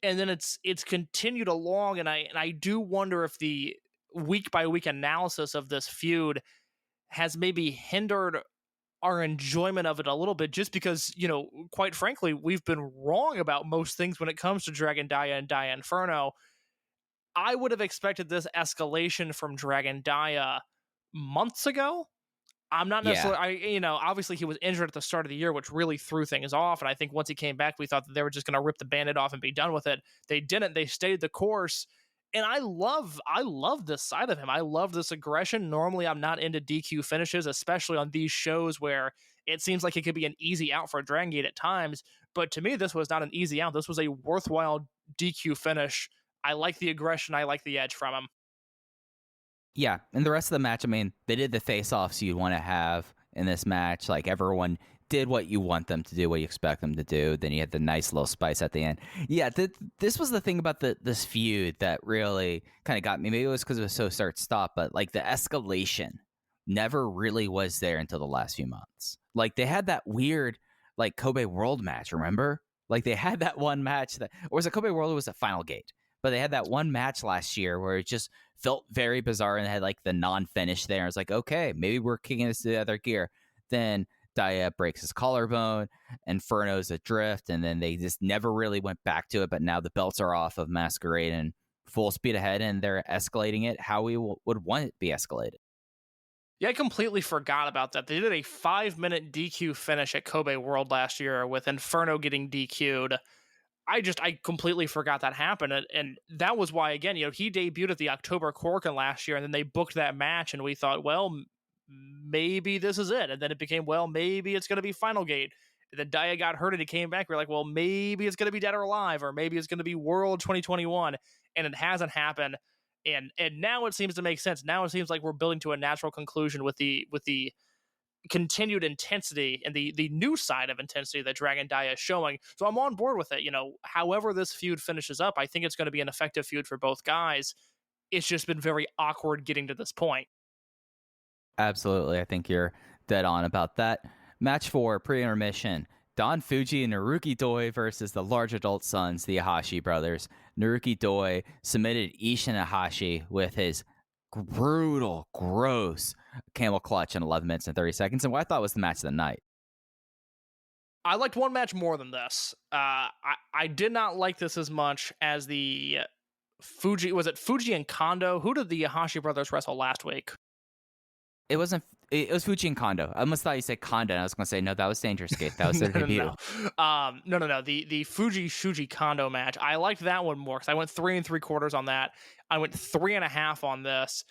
And then it's continued along. And I do wonder if the week by week analysis of this feud has maybe hindered our enjoyment of it a little bit, just because, quite frankly, we've been wrong about most things when it comes to Dragon Daiya and Daiya Inferno. I would have expected this escalation from Dragon Daiya months ago. I'm not necessarily, obviously he was injured at the start of the year, which really threw things off. And I think once he came back, we thought that they were just going to rip the Band-Aid off and be done with it. They didn't. They stayed the course. And I love this side of him. I love this aggression. Normally, I'm not into DQ finishes, especially on these shows where it seems like it could be an easy out for Dragongate at times. But to me, this was not an easy out. This was a worthwhile DQ finish. I like the aggression. I like the edge from him. Yeah, and the rest of the match, I mean, they did the face-offs you'd want to have in this match. Like, everyone did what you want them to do, what you expect them to do. Then you had the nice little spice at the end. Yeah, this was the thing about this feud that really kind of got me. Maybe it was because it was so start-stop, but like the escalation never really was there until the last few months. Like they had that weird like Kobe World match, remember? Like they had that one match that, or was it Kobe World or was it Final Gate? But they had that one match last year where it just felt very bizarre and had like the non-finish there. It's like, okay, maybe we're kicking this to the other gear. Then Daiya breaks his collarbone, Inferno's adrift, and then they just never really went back to it. But now the belts are off of Masquerade and full speed ahead, and they're escalating it how we would want it to be escalated. Yeah, I completely forgot about that. They did a 5-minute DQ finish at Kobe World last year with Inferno getting DQ'd. I completely forgot that happened. And that was why, again, he debuted at the October Korakuen last year, and then they booked that match, and we thought, well, maybe this is it. And then it became, well, maybe it's going to be Final Gate. And then Daiya got hurt and he came back. We're like, well, maybe it's going to be Dead or Alive, or maybe it's going to be World 2021. And it hasn't happened. And now it seems to make sense. Now it seems like we're building to a natural conclusion with the continued intensity and the new side of intensity that Dragon Daiya is showing. So I'm on board with it. However this feud finishes up, I think it's going to be an effective feud for both guys. It's just been very awkward getting to this point. Absolutely. I think you're dead on about that. Match 4, pre-intermission. Don Fuji and Naruki Doi versus the large adult sons, the Ihashi brothers. Naruki Doi submitted Ishin Ihashi with his brutal, gross camel clutch in 11 minutes and 30 seconds, and what I thought was the match of the night. I liked one match more than this. I did not like this as much as the Fuji. Was it Fuji and Kondo? Who did the Ihashi brothers wrestle last week? It wasn't. It was Fuji and Kondo. I almost thought you said Kondo, and I was going to say, no, that was Dangerous Gate. That was their debut. No. The Fuji Shuji Kondo match. I liked that one more because I went 3 3/4 on that. I went 3.5 on this.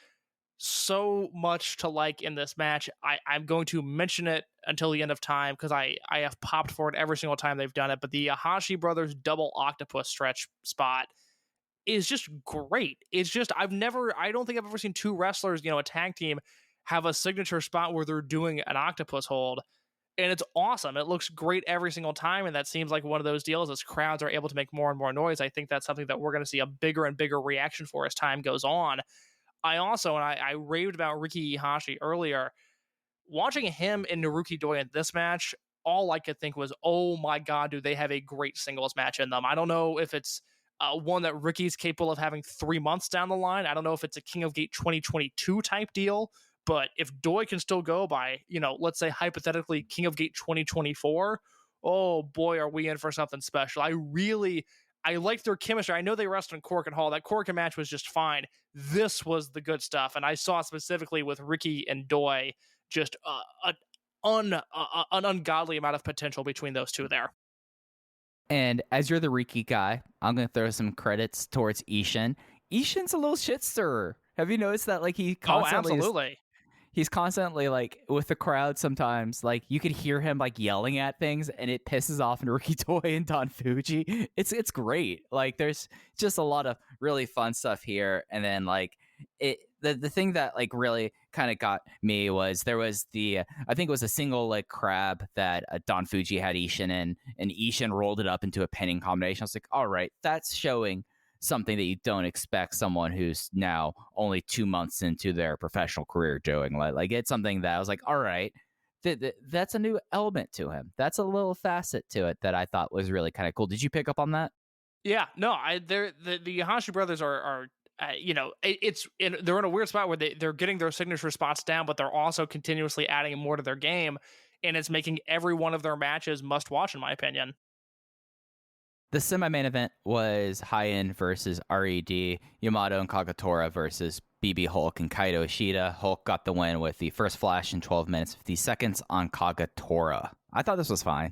So much to like in this match. I'm going to mention it until the end of time because I have popped for it every single time they've done it. But the Ihashi brothers double octopus stretch spot is just great. It's just I don't think I've ever seen two wrestlers, a tag team, have a signature spot where they're doing an octopus hold. And it's awesome. It looks great every single time. And that seems like one of those deals as crowds are able to make more and more noise. I think that's something that we're going to see a bigger and bigger reaction for as time goes on. I raved about Riki Ihashi earlier. Watching him and Naruki Doi in this match, all I could think was, oh my God, do they have a great singles match in them. I don't know if it's one that Ricky's capable of having 3 months down the line. I don't know if it's a King of Gate 2022 type deal. But if Doi can still go by, let's say hypothetically King of Gate 2024, oh boy, are we in for something special. I like their chemistry. I know they wrestled in Korakuen Hall. That Korakuen match was just fine. This was the good stuff. And I saw specifically with Ricky and Doi just an ungodly amount of potential between those two there. And as you're the Riki guy, I'm going to throw some credits towards Ishin. Ishin's a little shit stirrer. Have you noticed that? Like he constantly absolutely. He's constantly like with the crowd sometimes, like you could hear him like yelling at things and it pisses off Naruki Doi and Don Fuji. It's great. Like there's just a lot of really fun stuff here. And then like the thing that like really kind of got me was there was I think it was a single leg crab that Don Fuji had Ishin in, and Ishin rolled it up into a pinning combination. I was like, all right, that's showing something that you don't expect someone who's now only 2 months into their professional career doing. Like it's something that I was like, all right, that's a new element to him. That's a little facet to it that I thought was really kind of cool. Did you pick up on that? Yeah, no, the Ihashi brothers are they're in a weird spot where they're getting their signature spots down, but they're also continuously adding more to their game, and it's making every one of their matches must watch, in my opinion. The semi-main event was High-End versus R.E.D, Yamato and Kagetora versus BB Hulk and Kaito Ishida. Hulk got the win with the first flash in 12 minutes, 50 seconds on Kagetora. I thought this was fine.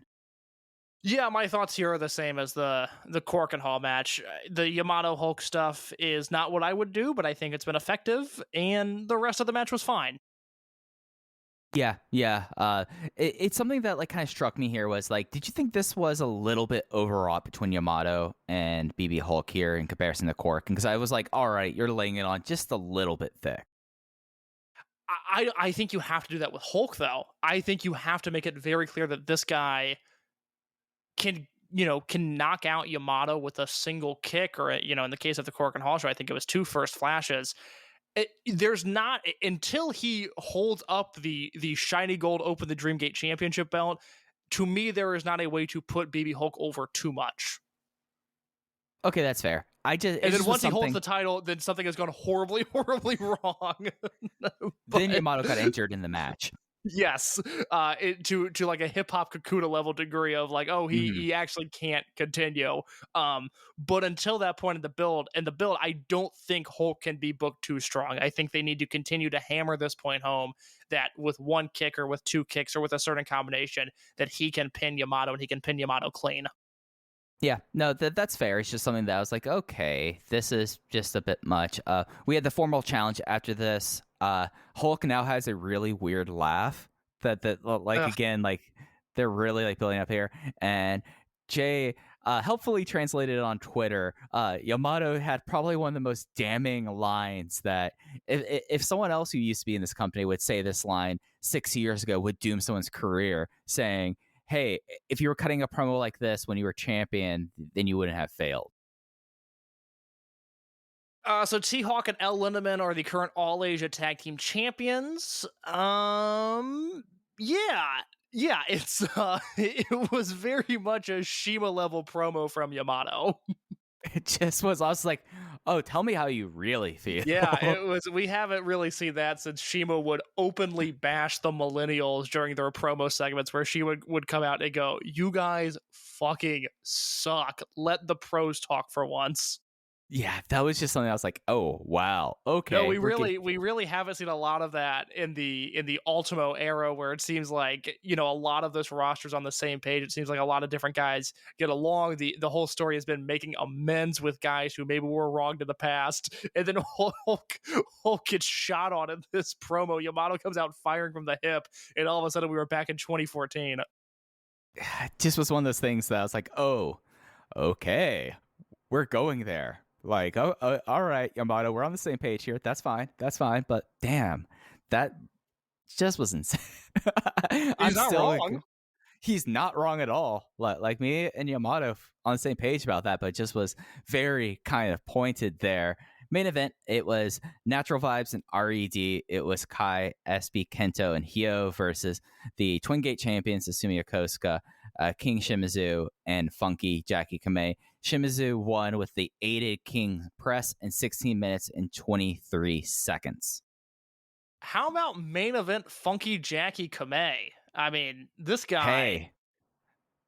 Yeah, my thoughts here are the same as the Korakuen Hall match. The Yamato Hulk stuff is not what I would do, but I think it's been effective, and the rest of the match was fine. Yeah. It's something that like kind of struck me here was like, did you think this was a little bit overwrought between Yamato and BB Hulk here in comparison to Korakuen? Because I was like, all right, you're laying it on just a little bit thick. I think you have to do that with Hulk, though. I think you have to make it very clear that this guy can knock out Yamato with a single kick, or in the case of the Korakuen Hall show, I think it was 2 first flashes. There's not, until he holds up the shiny gold Open the Dreamgate Championship belt, to me there is not a way to put BB Hulk over too much. Okay, that's fair. And then once he holds the title, then something has gone horribly, horribly wrong. Then Yamato got injured in the match. Yes, to like a hip hop Kakuta level degree of like, oh, he actually can't continue. But until that point in the build, I don't think Hulk can be booked too strong. I think they need to continue to hammer this point home that with one kick or with two kicks or with a certain combination that he can pin Yamato and he can pin Yamato clean. Yeah, no, that's fair. It's just something that I was like, okay, this is just a bit much. We had the formal challenge after this. Hulk now has a really weird laugh that like Ugh. again, like they're really like building up here. And Jay helpfully translated on Twitter. Yamato had probably one of the most damning lines that if someone else who used to be in this company would say this line 6 years ago would doom someone's career, saying, hey, if you were cutting a promo like this when you were champion, then you wouldn't have failed. So T-Hawk and El Lindemann are the current All Asia Tag Team Champions. Yeah, it's it was very much a Shima level promo from Yamato. It just was. I was like, oh, tell me how you really feel. Yeah, it was. We haven't really seen that since Shima would openly bash the millennials during their promo segments, where she would come out and go, "You guys fucking suck. Let the pros talk for once." Yeah, that was just something I was like, oh wow, okay. No, we really haven't seen a lot of that in the Ultimo era, where it seems like, you know, a lot of this roster's on the same page. It seems like a lot of different guys get along. The whole story has been making amends with guys who maybe were wronged in the past, and then Hulk gets shot on in this promo. Yamato comes out firing from the hip, and all of a sudden we were back in 2014. It just was one of those things that I was like, oh, okay, we're going there. Like, oh, all right, Yamato, we're on the same page here. That's fine. But damn, that just was insane. He's not wrong. He's not wrong at all. Like me and Yamato on the same page about that, but it just was very kind of pointed there. Main event, it was Natural Vibes and R.E.D. It was Kai, Sp Kento, and Haoh versus the Twin Gate champions, Susumu Yokosuka, King Shimizu, and Funky Jackie Kamei. Shimizu won with the aided King press in 16 minutes and 23 seconds. How about main event Funky Jackie Kamei? I mean, this guy. Hey,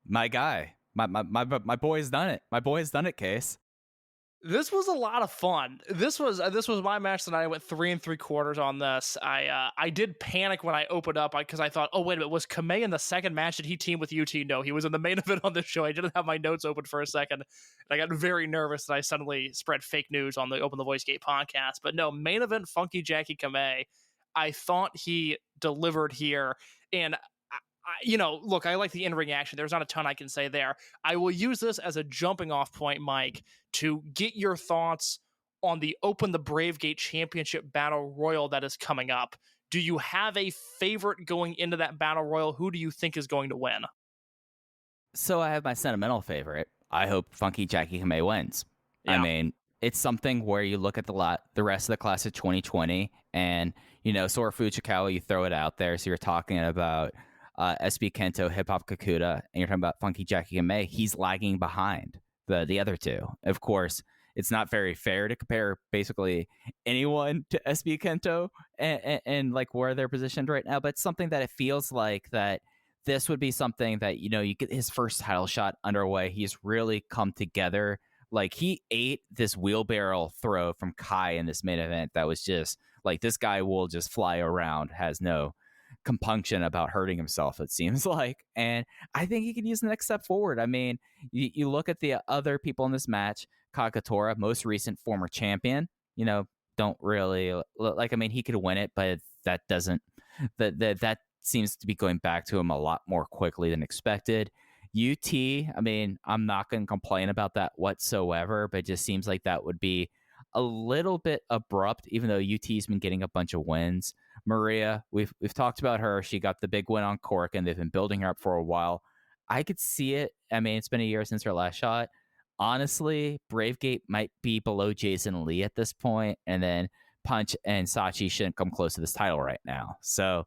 my guy. My boy's done it. My boy's done it, Case. This was a lot of fun. This was my match tonight. I went 3 3/4 on this. I did panic when I opened up because I thought, oh wait a minute, was Kamei in the second match? Did he team with UT? No, he was in the main event on this show. I didn't have my notes open for a second, and I got very nervous that I suddenly spread fake news on the Open the Voice Gate podcast. But no, main event Funky Jackie Kamei. I thought he delivered here, and you know, look, I like the in-ring action. There's not a ton I can say there. I will use this as a jumping off point, Mike, to get your thoughts on the Open the Brave Gate Championship Battle Royal that is coming up. Do you have a favorite going into that Battle Royal? Who do you think is going to win? So I have my sentimental favorite. I hope Funky Jackie Kamei wins. Yeah. I mean, it's something where you look at the rest of the class of 2020, and, you know, Sora Fujikawa, you throw it out there. So you're talking about Sp Kento, Hip Hop Kakuta, and you're talking about Funky Jackie Kamei. He's lagging behind the other two. Of course, it's not very fair to compare basically anyone to Sp Kento and like where they're positioned right now, but it's something that it feels like that this would be something that, you know, you get his first title shot underway. He's really come together. Like, he ate this wheelbarrow throw from Kai in this main event that was just like, this guy will just fly around, has no compunction about hurting himself, it seems like. And I think he could use the next step forward. I mean, you look at the other people in this match, Kagetora, most recent former champion, you know, don't really like, I mean, he could win it, but that doesn't, that seems to be going back to him a lot more quickly than expected. UT, I mean, I'm not going to complain about that whatsoever, but it just seems like that would be a little bit abrupt, even though UT's been getting a bunch of wins. Maria, we've talked about her. She got the big win on Korakuen, and they've been building her up for a while. I could see it. I mean, it's been a year since her last shot. Honestly, Bravegate might be below Jason Lee at this point, and then Punch and Sachi shouldn't come close to this title right now. So,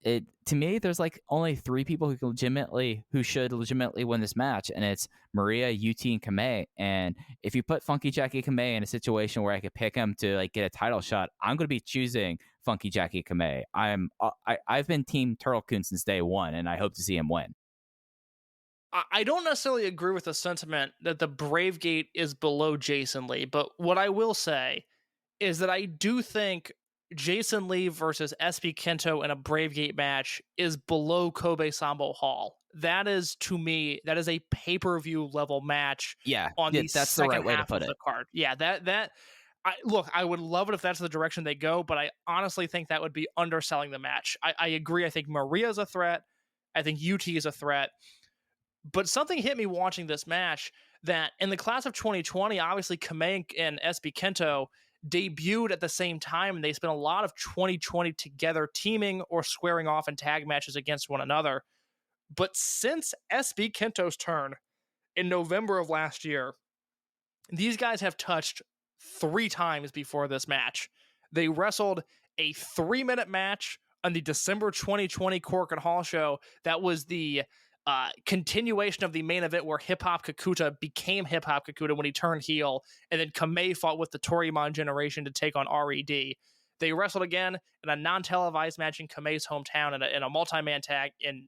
to me, there's like only 3 people who should legitimately win this match, and it's Maria, UT, and Kamei. And if you put Funky Jackie Kamei in a situation where I could pick him to like get a title shot, I'm going to be choosing Funky Jackie Kamei. I've been Team Turtle Coon since day one, and I hope to see him win. I don't necessarily agree with the sentiment that the Brave Gate is below Jason Lee, but what I will say is that I do think Jason Lee versus Sp Kento in a Brave Gate match is below Kobe Sambo Hall. That is, to me, that is a pay-per-view level match. Yeah, on the that's second the right way to half put of it. the card. Yeah, look, I would love it if that's the direction they go, but I honestly think that would be underselling the match. I agree. I think Maria is a threat. I think UT is a threat. But something hit me watching this match that in the class of 2020, obviously Kamei and Sp Kento debuted at the same time, and they spent a lot of 2020 together teaming or squaring off in tag matches against one another. But since Sp Kento's turn in November of last year, these guys have touched 3 times before this match. They wrestled a 3-minute match on the December 2020 Korakuen Hall show. That was the continuation of the main event where Hip Hop Kakuta became Hip Hop Kakuta when he turned heel, and then Kamei fought with the Torimon generation to take on R.E.D. They wrestled again in a non-televised match in Kamei's hometown in a multi-man tag in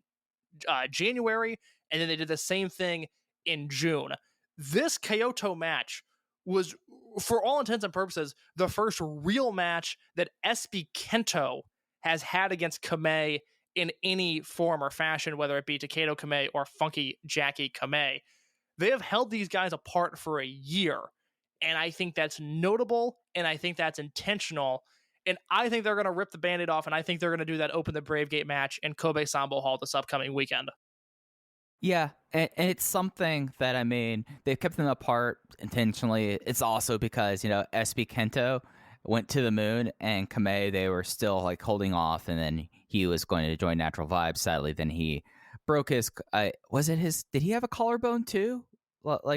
January, and then they did the same thing in June. This Kyoto match was, for all intents and purposes, the first real match that Sp Kento has had against Kamei in any form or fashion, whether it be Takedo Kamei or Funky Jackie Kamei. They have held these guys apart for a year, and I think that's notable, and I think that's intentional, and I think they're going to rip the Band-Aid off, and I think they're going to do that Open the Brave Gate match in Kobe Sambo Hall this upcoming weekend. Yeah, and it's something that, I mean, they've kept them apart intentionally. It's also because, Sp Kento went to the moon, and Kamei, they were still like holding off, and then he was going to join Natural Vibes. Sadly, then he broke his, did he have a collarbone too?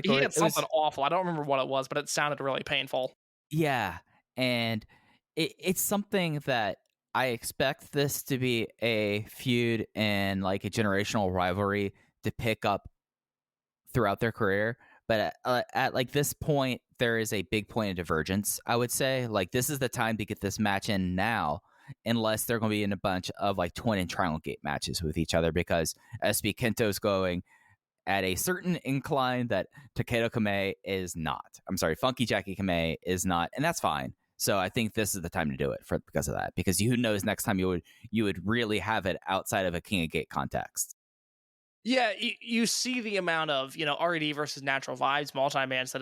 He had something awful. I don't remember what it was, but it sounded really painful. Yeah, and it's something that I expect this to be a feud and like a generational rivalry to pick up throughout their career. But at like this point, there is a big point of divergence, I would say. Like, this is the time to get this match in now, unless they're going to be in a bunch of like twin and Dragongate matches with each other, because Sp Kento's going at a certain incline that Takedo Kamei is not. I'm sorry, Funky Jackie Kamei is not, and that's fine. So I think this is the time to do it because of that. Because who knows, next time you would really have it outside of a King of Gate context. Yeah, you see the amount of, R.E.D. versus Natural Vibes multi-mans that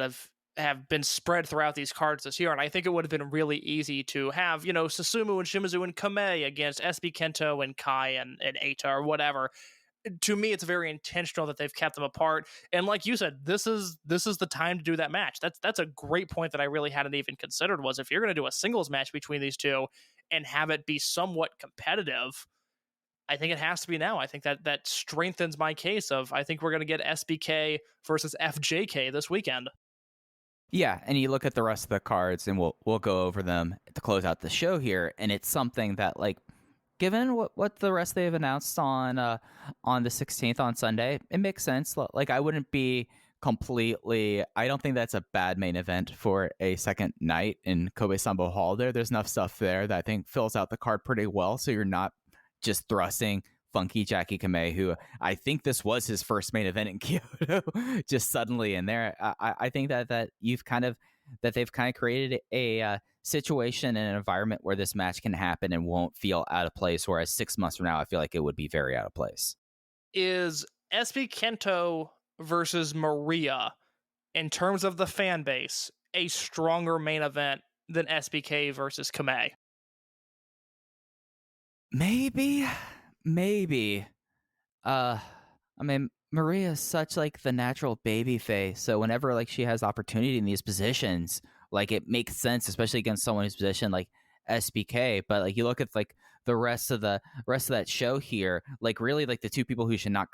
have been spread throughout these cards this year, and I think it would have been really easy to have, Susumu and Shimizu and Kamei against Sp Kento and Kai and Eita or whatever. To me, it's very intentional that they've kept them apart, and like you said, this is the time to do that match. That's a great point that I really hadn't even considered, was if you're going to do a singles match between these two and have it be somewhat competitive, I think it has to be now. I think that strengthens my case of, I think we're going to get SBK versus FJK this weekend. Yeah, and you look at the rest of the cards, and we'll go over them to close out the show here, and it's something that, like, given what the rest they've announced on the 16th on Sunday, it makes sense. Like, I wouldn't be completely, I don't think that's a bad main event for a second night in Kobe Sambo Hall. There's enough stuff there that I think fills out the card pretty well, so you're not just thrusting Funky Jackie Kamei, who I think this was his first main event in Kyoto, just suddenly in there. I think that they've kind of created a situation and an environment where this match can happen and won't feel out of place. Whereas 6 months from now, I feel like it would be very out of place. Is Sp Kento versus Maria, in terms of the fan base, a stronger main event than SBK versus Kamei? Maybe. I mean, Maria's such like the natural baby face, so whenever like she has opportunity in these positions, like it makes sense, especially against someone who's positioned like SBK. But like you look at like the rest of that show here, like really like the two people who should not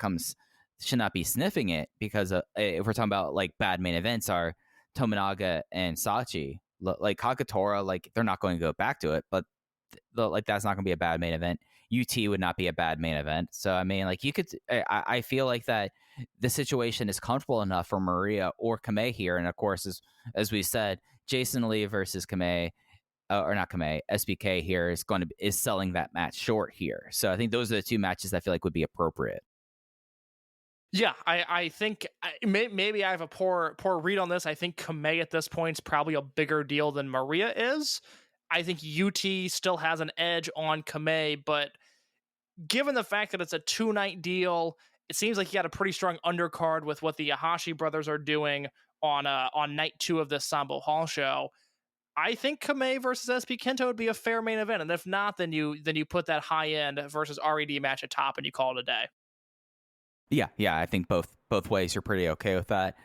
be sniffing it, because if we're talking about like bad main events, are Tominaga and Sachi. Like Kagetora, like they're not going to go back to it, but like that's not going to be a bad main event. UT would not be a bad main event. So I mean, like you could, I feel like that the situation is comfortable enough for Maria or Kamei here, and of course, as we said, Jason Lee versus Kamei or not Kamei, SBK here is selling that match short here. So I think those are the two matches that I feel like would be appropriate. Yeah, I think maybe I have a poor read on this. I think Kamei at this point is probably a bigger deal than Maria is. I think UT still has an edge on Kamei, but given the fact that it's a 2-night deal, it seems like you got a pretty strong undercard with what the Yahashi brothers are doing on night 2 of this Sambo Hall show. I think Kamei versus Sp Kento would be a fair main event, and if not, then you put that high end versus R.E.D match at top, and you call it a day. Yeah, I think both ways you're pretty okay with that.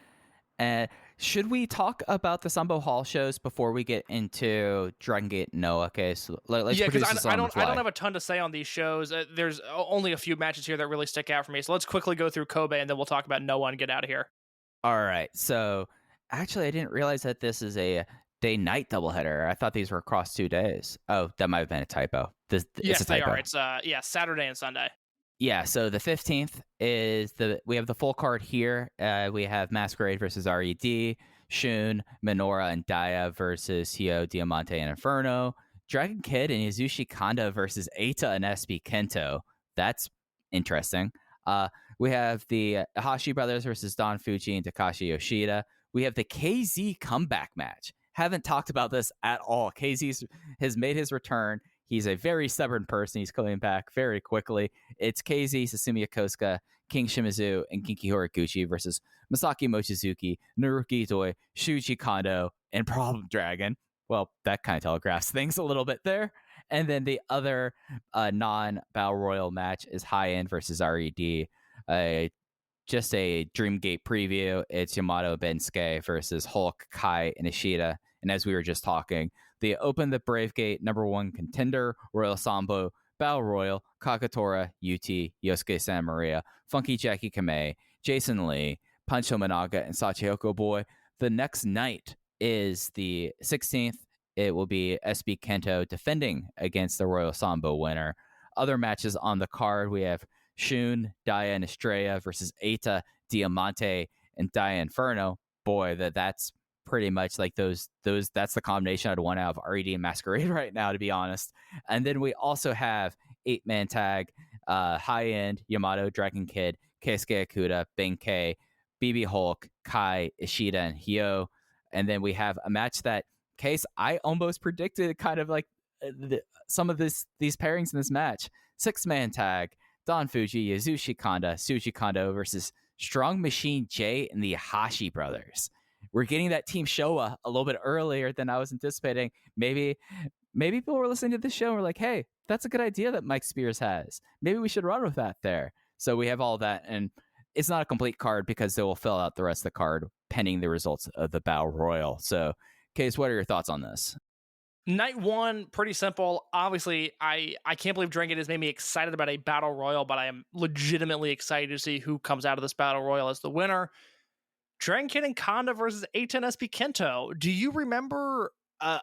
And should we talk about the Sambo Hall shows before we get into Dragongate Noah? Okay, so let's because I don't have a ton to say on these shows. There's only a few matches here that really stick out for me. So let's quickly go through Kobe, and then we'll talk about Noah and get out of here. All right. So actually, I didn't realize that this is a day-night doubleheader. I thought these were across 2 days. Oh, that might have been a typo. Yes, it's a typo. They are. It's Saturday and Sunday. Yeah, so the 15th is we have the full card here. We have Masquerade versus R.E.D, Shun, Minora, and Daiya versus Haoh, Diamante, and Inferno. Dragon Kid and Yasushi Kanda versus Eita and Sp Kento. That's interesting. We have the Hashi brothers versus Don Fuji and Takashi Yoshida. We have the KZ comeback match. Haven't talked about this at all. KZ has made his return. He's a very stubborn person. He's coming back very quickly. It's KZ, Susumu Yokosuka, King Shimizu, and Genki Horiguchi versus Masaki Mochizuki, Naruki Doi, Shuji Kondo, and Problem Dragon. Well, that kind of telegraphs things a little bit there. And then the other non-Battle Royal match is High End versus R.E.D. Just a Dreamgate preview. It's Yamato Bensuke versus Hulk, Kai, and Ishida. And as we were just talking, they opened the Brave Gate #1 contender, Royal Sambo, Battle Royal, Kakatora, UT, Yosuke Santa Maria, Funky Jackie Kamei, Jason Lee, Pancho Managa, and Sachihoko Boy. The next night is the 16th. It will be SB Kento defending against the Royal Sambo winner. Other matches on the card, we have Shun, Daiya, and Estrella versus Eita, Diamante, and Daiya Inferno. Boy, that's pretty much like those that's the combination I'd want out of R.E.D and Masquerade right now, to be honest. And then we also have 8-man tag, High End, Yamato, Dragon Kid, Keisuke Okuda, Benkei, BB Hulk, Kai, Ishida, and Haoh. And then we have a match that Case I almost predicted, kind of like some of these pairings in this match. 6-man tag, Don Fuji, Yasushi Kanda, Shuji Kondo versus Strong Machine J and the Hashi brothers. We're getting that Team Showa a little bit earlier than I was anticipating. Maybe people were listening to this show and were like, hey, that's a good idea that Mike Spears has. Maybe we should run with that there. So we have all that, and it's not a complete card because they will fill out the rest of the card pending the results of the Battle Royal. So, Case, what are your thoughts on this? Night 1, pretty simple. Obviously, I can't believe Dragongate has made me excited about a Battle Royal, but I am legitimately excited to see who comes out of this Battle Royal as the winner. Dragon Kid and Kanda versus Eita and Sp Kento. Do you remember a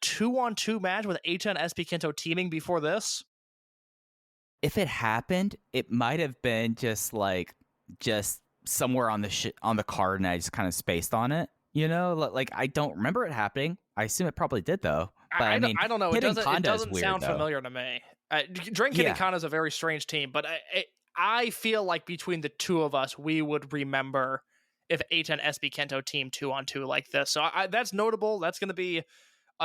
2-on-2 match with Eita and Sp Kento teaming before this? If it happened, it might have been just somewhere on the card, and I just kind of spaced on it. You know, like I don't remember it happening. I assume it probably did though. But I mean, I don't know. It doesn't weird, sound though. familiar to me. Dragon Kid and Kanda is a very strange team, but I feel like between the two of us, we would remember if Eita and Sp Kento team 2-on-2 like this. So that's notable. That's going to be,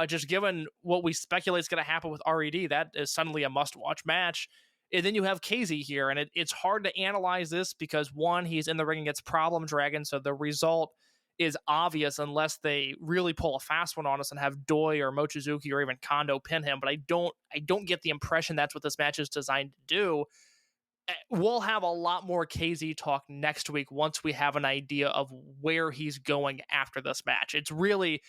just given what we speculate is going to happen with R.E.D, that is suddenly a must-watch match. And then you have KZ here, and it's hard to analyze this because, one, he's in the ring against Problem Dragon, so the result is obvious unless they really pull a fast one on us and have Doi or Mochizuki or even Kondo pin him. But I don't get the impression that's what this match is designed to do. We'll have a lot more KZ talk next week once we have an idea of where he's going after this match. It's really,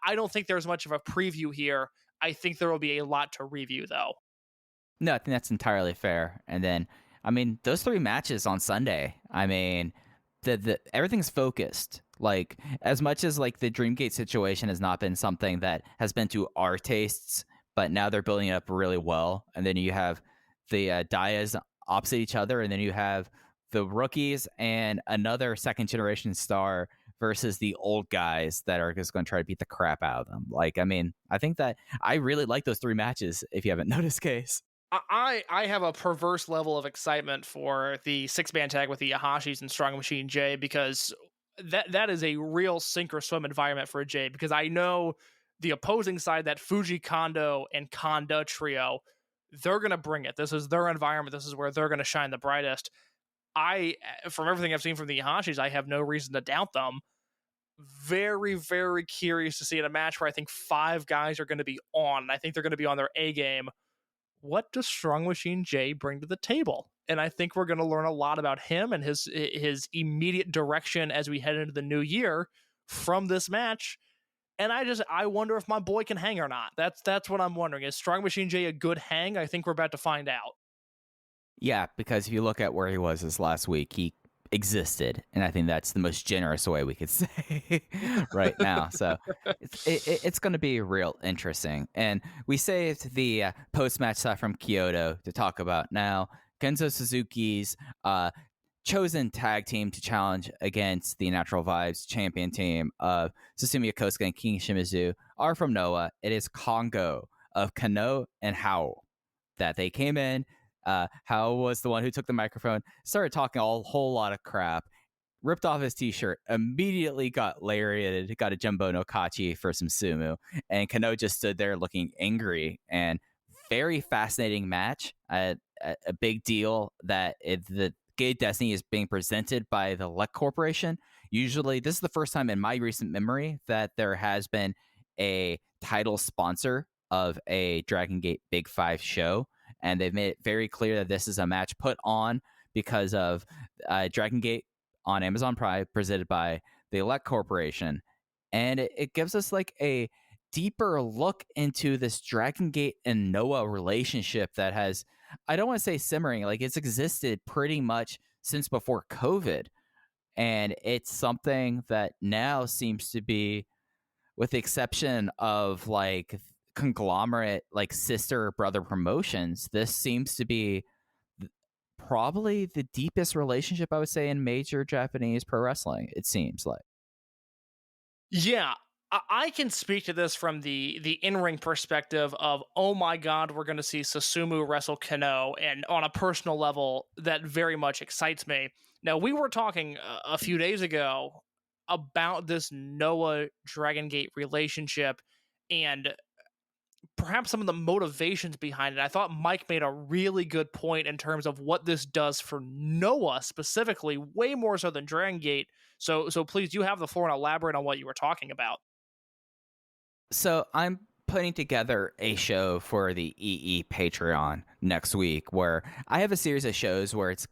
I don't think there's much of a preview here. I think there will be a lot to review, though. No, I think that's entirely fair. And then, I mean, those 3 matches on Sunday, I mean, the everything's focused. Like, as much as like the Dreamgate situation has not been something that has been to our tastes, but now they're building it up really well. And then you have the Daiyas opposite each other, and then you have the rookies and another second generation star versus the old guys that are just going to try to beat the crap out of them. Like, I mean, I think that I really like those 3 matches, if you haven't noticed, Case. I have a perverse level of excitement for the 6-man tag with the Yahashis and Strong Machine J, because that is a real sink or swim environment for a J, because I know the opposing side, that Fuji Kondo and Kanda trio, they're going to bring it. This is their environment. This is where they're going to shine the brightest. From everything I've seen from the Yahashis, I have no reason to doubt them. Very, very curious to see in a match where I think 5 guys are going to be on. I think they're going to be on their A game. What does Strong Machine J bring to the table? And I think we're going to learn a lot about him and his immediate direction as we head into the new year from this match. And I wonder if my boy can hang or not. That's what I'm wondering. Is Strong Machine J a good hang? I think we're about to find out. Yeah, because if you look at where he was this last week, he existed, and I think that's the most generous way we could say right now. So it's going to be real interesting. And we saved the post-match stuff from Kyoto to talk about now. Kenzo Suzuki's chosen tag team to challenge against the Natural Vibes champion team of Susumu Yokosuka and King Shimizu are from Noah. It is Kongo of Kenoh and Haoh that they came in. Haoh was the one who took the microphone, started talking a whole lot of crap, ripped off his t-shirt, immediately got lariated, got a jumbo no kachi for some sumo, and Kenoh just stood there looking angry. And very fascinating match. A big deal that the Gate Destiny is being presented by the Lek Corporation. Usually, this is the first time in my recent memory that there has been a title sponsor of a Dragongate Big 5 show. And they've made it very clear that this is a match put on because of Dragongate on Amazon Prime, presented by the Elect Corporation. And it gives us like a deeper look into this Dragongate and Noah relationship that has, I don't want to say simmering, like it's existed pretty much since before COVID. And it's something that now seems to be, with the exception of like conglomerate like sister brother promotions, this seems to be probably the deepest relationship I would say in major Japanese pro wrestling, it seems like. Yeah, I can speak to this from the in-ring perspective of, oh my god, we're going to see Susumu wrestle Kenoh, and on a personal level that very much excites me. Now, we were talking a few days ago about this Noah Dragongate relationship and perhaps some of the motivations behind it. I thought Mike made a really good point in terms of what this does for Noah specifically, way more so than Dragongate. So please, you have the floor and elaborate on what you were talking about. So I'm putting together a show for the EE Patreon next week where I have a series of shows where it's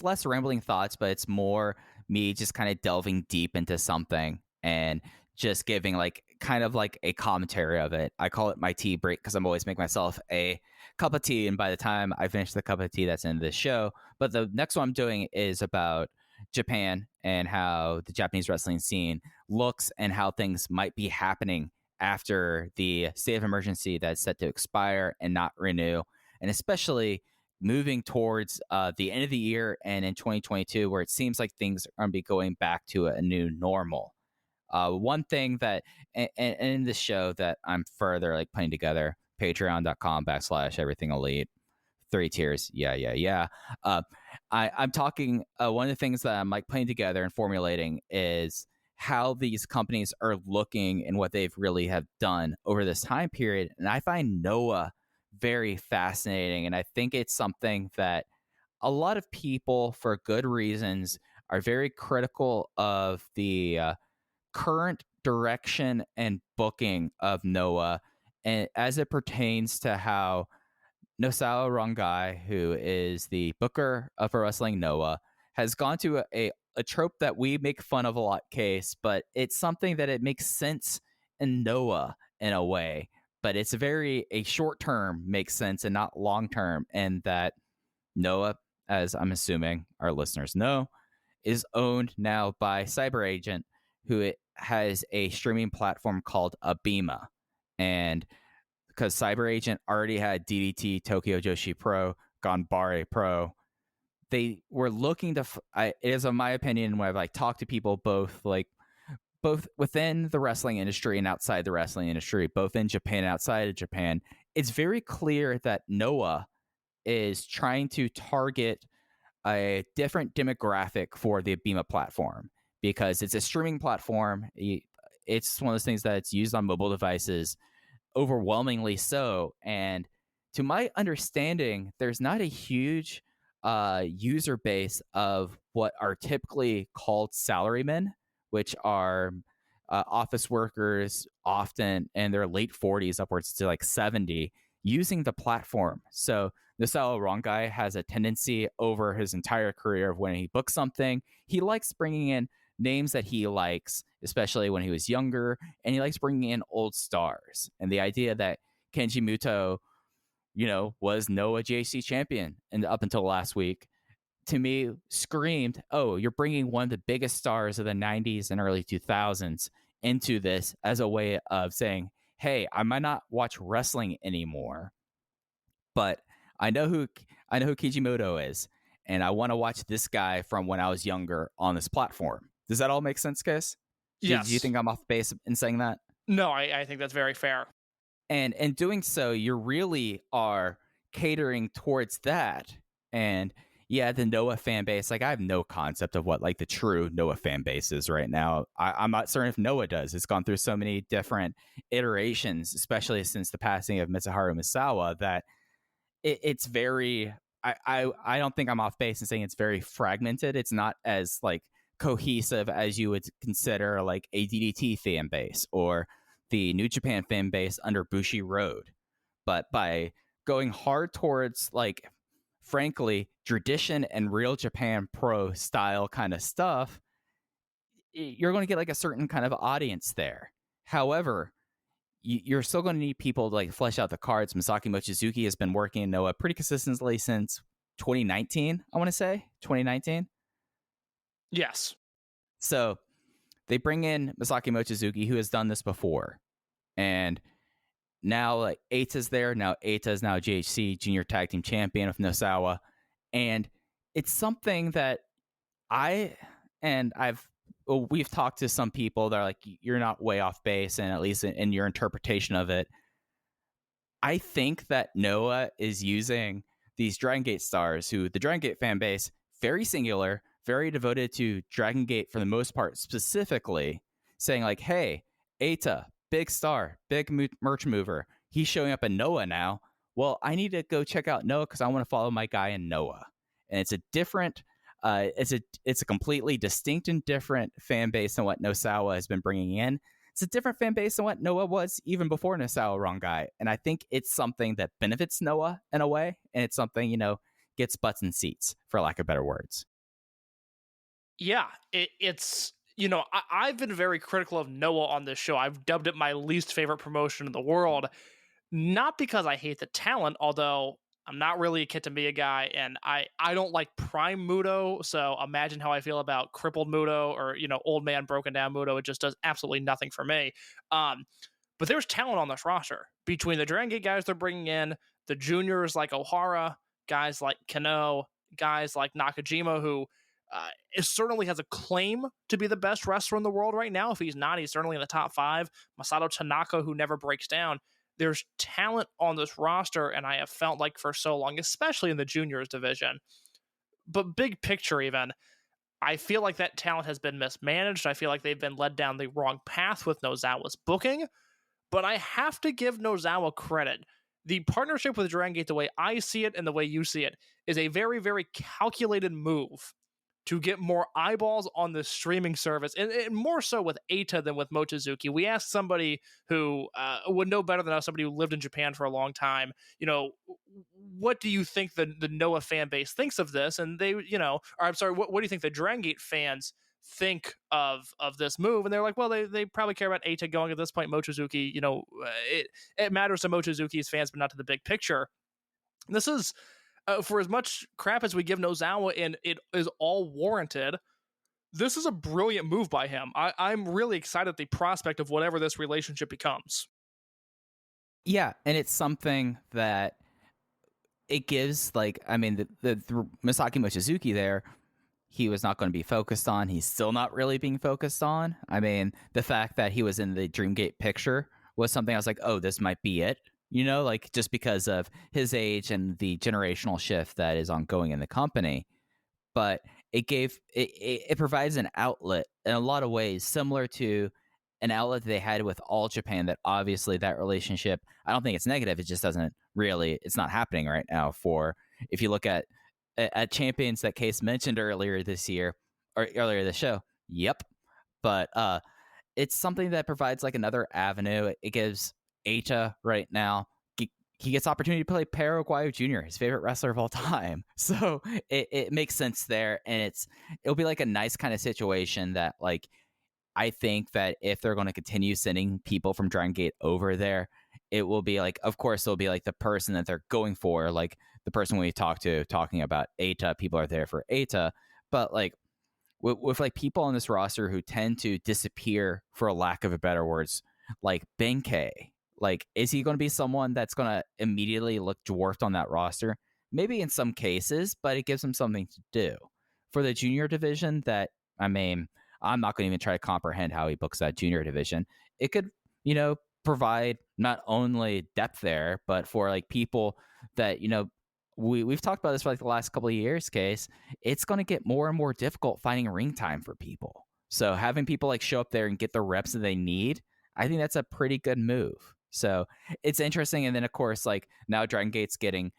less rambling thoughts, but it's more me just kind of delving deep into something and just giving like kind of like a commentary of it. I call it my tea break because I'm always making myself a cup of tea, and by the time I finish the cup of tea that's in this show. But the next one I'm doing is about Japan and how the Japanese wrestling scene looks and how things might be happening after the state of emergency that's set to expire and not renew, and especially moving towards the end of the year and in 2022 where it seems like things are going to be going back to a new normal. One thing that, and in this show that I'm further like putting together, patreon.com/everything elite, 3 tiers. Yeah. I'm talking, one of the things that I'm like putting together and formulating is how these companies are looking and what they've really have done over this time period. And I find Noah very fascinating. And I think it's something that a lot of people, for good reasons, are very critical of the current direction and booking of Noah, and as it pertains to how Nosao Rangai, who is the booker of Pro Wrestling Noah, has gone to a trope that we make fun of a lot, Case, but it's something that it makes sense in Noah in a way, but it's a short term makes sense and not long term, and that Noah, as I'm assuming our listeners know, is owned now by Cyber Agent, who has a streaming platform called Abema. And because Cyber Agent already had DDT, Tokyo Joshi Pro, Ganbare Pro, they were looking to. It is, in my opinion, when I've like talked to people both within the wrestling industry and outside the wrestling industry, both in Japan and outside of Japan, it's very clear that Noah is trying to target a different demographic for the Abema platform because it's a streaming platform. It's one of those things that's used on mobile devices, overwhelmingly so. And to my understanding, there's not a huge user base of what are typically called salarymen, which are office workers, often in their late 40s, upwards to like 70, using the platform. So Nosawa Rongai has a tendency over his entire career of when he books something, he likes bringing in names that he likes, especially when he was younger, and he likes bringing in old stars. And the idea that Kenji Muto, was Noah JC champion and up until last week, to me screamed, oh, you're bringing one of the biggest stars of the 90s and early 2000s into this as a way of saying, hey, I might not watch wrestling anymore, but I know who Kijimoto is, and I want to watch this guy from when I was younger on this platform. Does that all make sense, Kiss? Yes. Do you think I'm off base in saying that? No, I think that's very fair. And in doing so, you really are catering towards that. And yeah, the Noah fan base, like I have no concept of what like the true Noah fan base is right now. I'm not certain if Noah does. It's gone through so many different iterations, especially since the passing of Mitsuharu Misawa, that it's very, I don't think I'm off base in saying it's very fragmented. It's not as like cohesive as you would consider like a DDT fan base or the New Japan fan base under Bushi Road. But by going hard towards like, frankly, tradition and real Japan Pro style kind of stuff, you're going to get like a certain kind of audience there. However, you're still going to need people to like flesh out the cards. Masaki Mochizuki has been working in Noah pretty consistently since 2019, I want to say. 2019? Yes. So they bring in Masaki Mochizuki, who has done this before. And now like Eita's there. Now Eita is now JHC Junior Tag Team Champion of Nosawa. And it's something that we've talked to some people that are like, you're not way off base, and at least in your interpretation of it. I think that Noah is using these Dragongate stars, who the Dragongate fan base, very singular, very devoted to Dragongate for the most part, specifically saying like, hey, Eita, big star, big merch mover. He's showing up in Noah now. Well, I need to go check out Noah because I want to follow my guy in Noah. And it's a different, it's a completely distinct and different fan base than what Nosawa has been bringing in. It's a different fan base than what Noah was even before Nosawa Rongai. And I think it's something that benefits Noah in a way. And it's something, gets butts in seats, for lack of better words. Yeah, it's... I've been very critical of Noah on this show. I've dubbed it my least favorite promotion in the world. Not because I hate the talent, although I'm not really a Kitamiya guy, and I don't like prime Muto, so imagine how I feel about crippled Muto or, old man broken down Muto. It just does absolutely nothing for me. But there's talent on this roster. Between the Dragongate guys they're bringing in, the juniors like Ohara, guys like Kenoh, guys like Nakajima, who... it certainly has a claim to be the best wrestler in the world right now. If he's not, he's certainly in the top 5. Masato Tanaka, who never breaks down. There's talent on this roster, and I have felt like for so long, especially in the juniors division. But big picture even, I feel like that talent has been mismanaged. I feel like they've been led down the wrong path with Nozawa's booking. But I have to give Nozawa credit. The partnership with Dragongate, the way I see it and the way you see it, is a very, very calculated move to get more eyeballs on the streaming service, and more so with Eita than with Mochizuki. We asked somebody who would know better than us, somebody who lived in Japan for a long time, what do you think the Noah fan base thinks of this? And they, what do you think the Dragongate fans think of this move? And they're like, well, they probably care about Eita going at this point. Mochizuki, it matters to Mochizuki's fans, but not to the big picture. This is... for as much crap as we give Nozawa, and it is all warranted, this is a brilliant move by him. I'm really excited at the prospect of whatever this relationship becomes. Yeah, and it's something that it gives the Masaki Mochizuki there, he was not going to be focused on. He's still not really being focused on. I mean, the fact that he was in the Dreamgate picture was something I was like, oh, this might be it. Just because of his age and the generational shift that is ongoing in the company. But it provides an outlet in a lot of ways, similar to an outlet they had with All Japan. That obviously that relationship, I don't think it's negative. It just it's not happening right now. For if you look at champions that Case mentioned earlier this year or earlier this show, yep. But it's something that provides like another avenue. It gives Eita right now. He gets opportunity to play Perro Aguayo Jr., his favorite wrestler of all time. So it makes sense there, and it'll be like a nice kind of situation that like I think that if they're going to continue sending people from Dragongate over there, it will be like, of course, it'll be like the person that they're going for, like the person we talking about Eita. People are there for Eita, but like with like people on this roster who tend to disappear, for a lack of a better words, like Benkei. Like, is he going to be someone that's going to immediately look dwarfed on that roster? Maybe in some cases, but it gives him something to do. For the junior division, I'm not going to even try to comprehend how he books that junior division. It could, provide not only depth there, but for like people that, we've talked about this for like the last couple of years, Case. It's going to get more and more difficult finding ring time for people. So having people like show up there and get the reps that they need, I think that's a pretty good move. So it's interesting. And then, of course, like now Dragon Gate's getting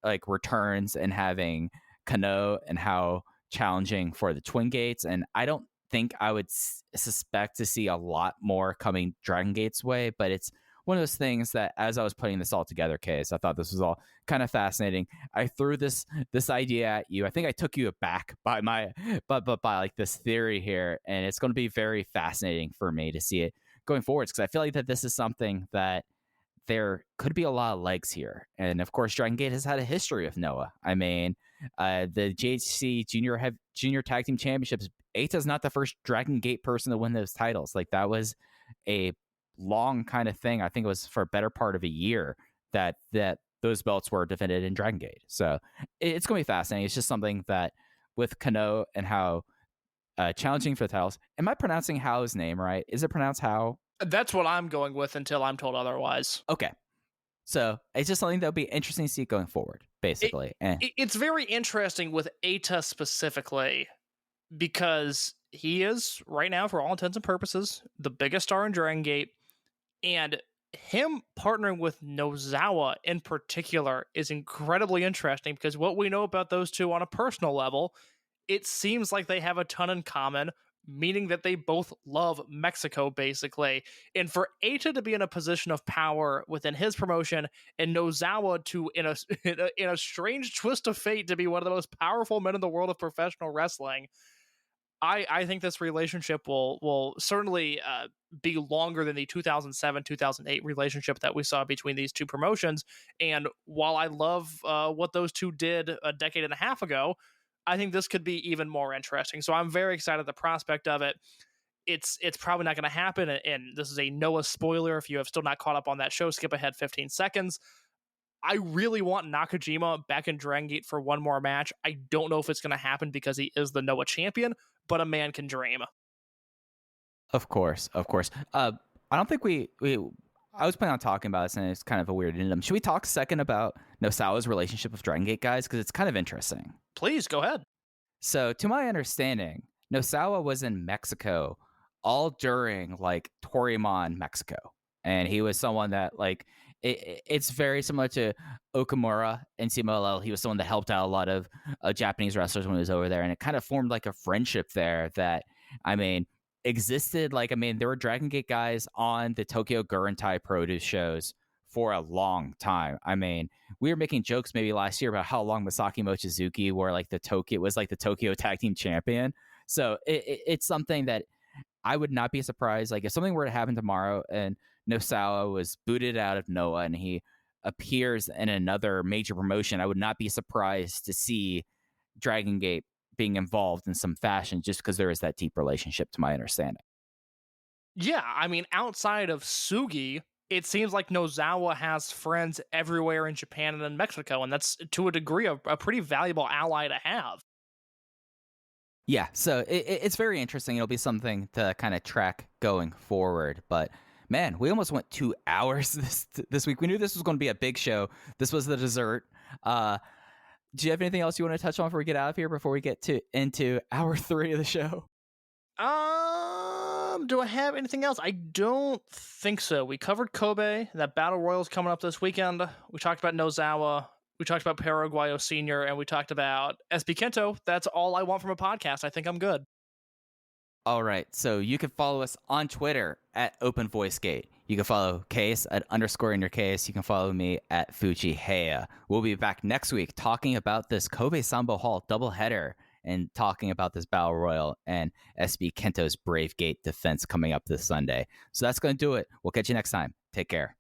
like returns and having Kenoh and Haoh challenging for the Twin Gates. And I don't think I would suspect to see a lot more coming Dragon Gate's way. But it's one of those things that as I was putting this all together, Case, I thought this was all kind of fascinating. I threw this idea at you. I think I took you aback by by like this theory here. And it's going to be very fascinating for me to see it going forwards, because I feel like that this is something that there could be a lot of legs here. And of course, Dragon Gate has had a history of Noah. I mean, the JHC Junior Tag Team Championships, Eita's not the first Dragon Gate person to win those titles. Like, that was a long kind of thing. I think it was for a better part of a year that those belts were defended in Dragon Gate. So it's going to be fascinating. It's just something that with Kenoh and how challenging for the titles. Am I pronouncing Haoh's name right? Is it pronounced Haoh? That's what I'm going with until I'm told otherwise. Okay. So it's just something that would be interesting to see going forward, basically. It's very interesting with Eita specifically, because he is, right now, for all intents and purposes, the biggest star in Dragon Gate. And him partnering with Nozawa in particular is incredibly interesting, because what we know about those two on a personal level, it seems like they have a ton in common, meaning that they both love Mexico, basically. And for Eita to be in a position of power within his promotion, and Nozawa to, in a strange twist of fate, to be one of the most powerful men in the world of professional wrestling, I think this relationship will certainly be longer than the 2007-2008 relationship that we saw between these two promotions. And while I love what those two did a decade and a half ago, I think this could be even more interesting. So I'm very excited at the prospect of it. It's probably not going to happen, and this is a Noah spoiler. If you have still not caught up on that show, skip ahead 15 seconds. I really want Nakajima back in Dragon Gate for one more match. I don't know if it's going to happen because he is the Noah champion, but a man can dream. Of course. I don't think I was planning on talking about this, and it's kind of a weird addendum. Should we talk a second about Nosawa's relationship with Dragon Gate, guys? Because it's kind of interesting. Please, go ahead. So, to my understanding, Nosawa was in Mexico all during, like, Torimon, Mexico. And he was someone that, like, it's very similar to Okamura and CMLL. He was someone that helped out a lot of Japanese wrestlers when he was over there. And it kind of formed, like, a friendship there that, I mean, existed. Like, I mean, there were Dragon Gate guys on the Tokyo Gurentai produce shows for a long time. I mean, we were making jokes maybe last year about how long Masaki Mochizuki were like the Tokyo Tag Team Champion. So it's something that I would not be surprised. Like, if something were to happen tomorrow and Nosawa was booted out of Noah and he appears in another major promotion, I would not be surprised to see Dragon Gate being involved in some fashion, just because there is that deep relationship, to my understanding. Yeah, I mean, outside of Sugi, it seems like Nozawa has friends everywhere in Japan and in Mexico, and that's to a degree a pretty valuable ally to have. Yeah, so it's very interesting. It'll be something to kind of track going forward. But man, we almost went 2 hours this week. We knew this was going to be a big show. This was the dessert. Do you have anything else you want to touch on before we get out of here? Before we get into hour 3 of the show? Do I have anything else? I don't think so. We covered Kobe. That Battle Royal's coming up this weekend. We talked about Nozawa. We talked about Paraguayo Senior, and we talked about Sp Kento. That's all I want from a podcast. I think I'm good. All right. So you can follow us on Twitter at OpenVoiceGate. You can follow Case at _InYourCase. You can follow me at FujiHeya. We'll be back next week talking about this Kobe Sambo Hall doubleheader and talking about this Battle Royal and Sp Kento's Brave Gate defense coming up this Sunday. So that's going to do it. We'll catch you next time. Take care.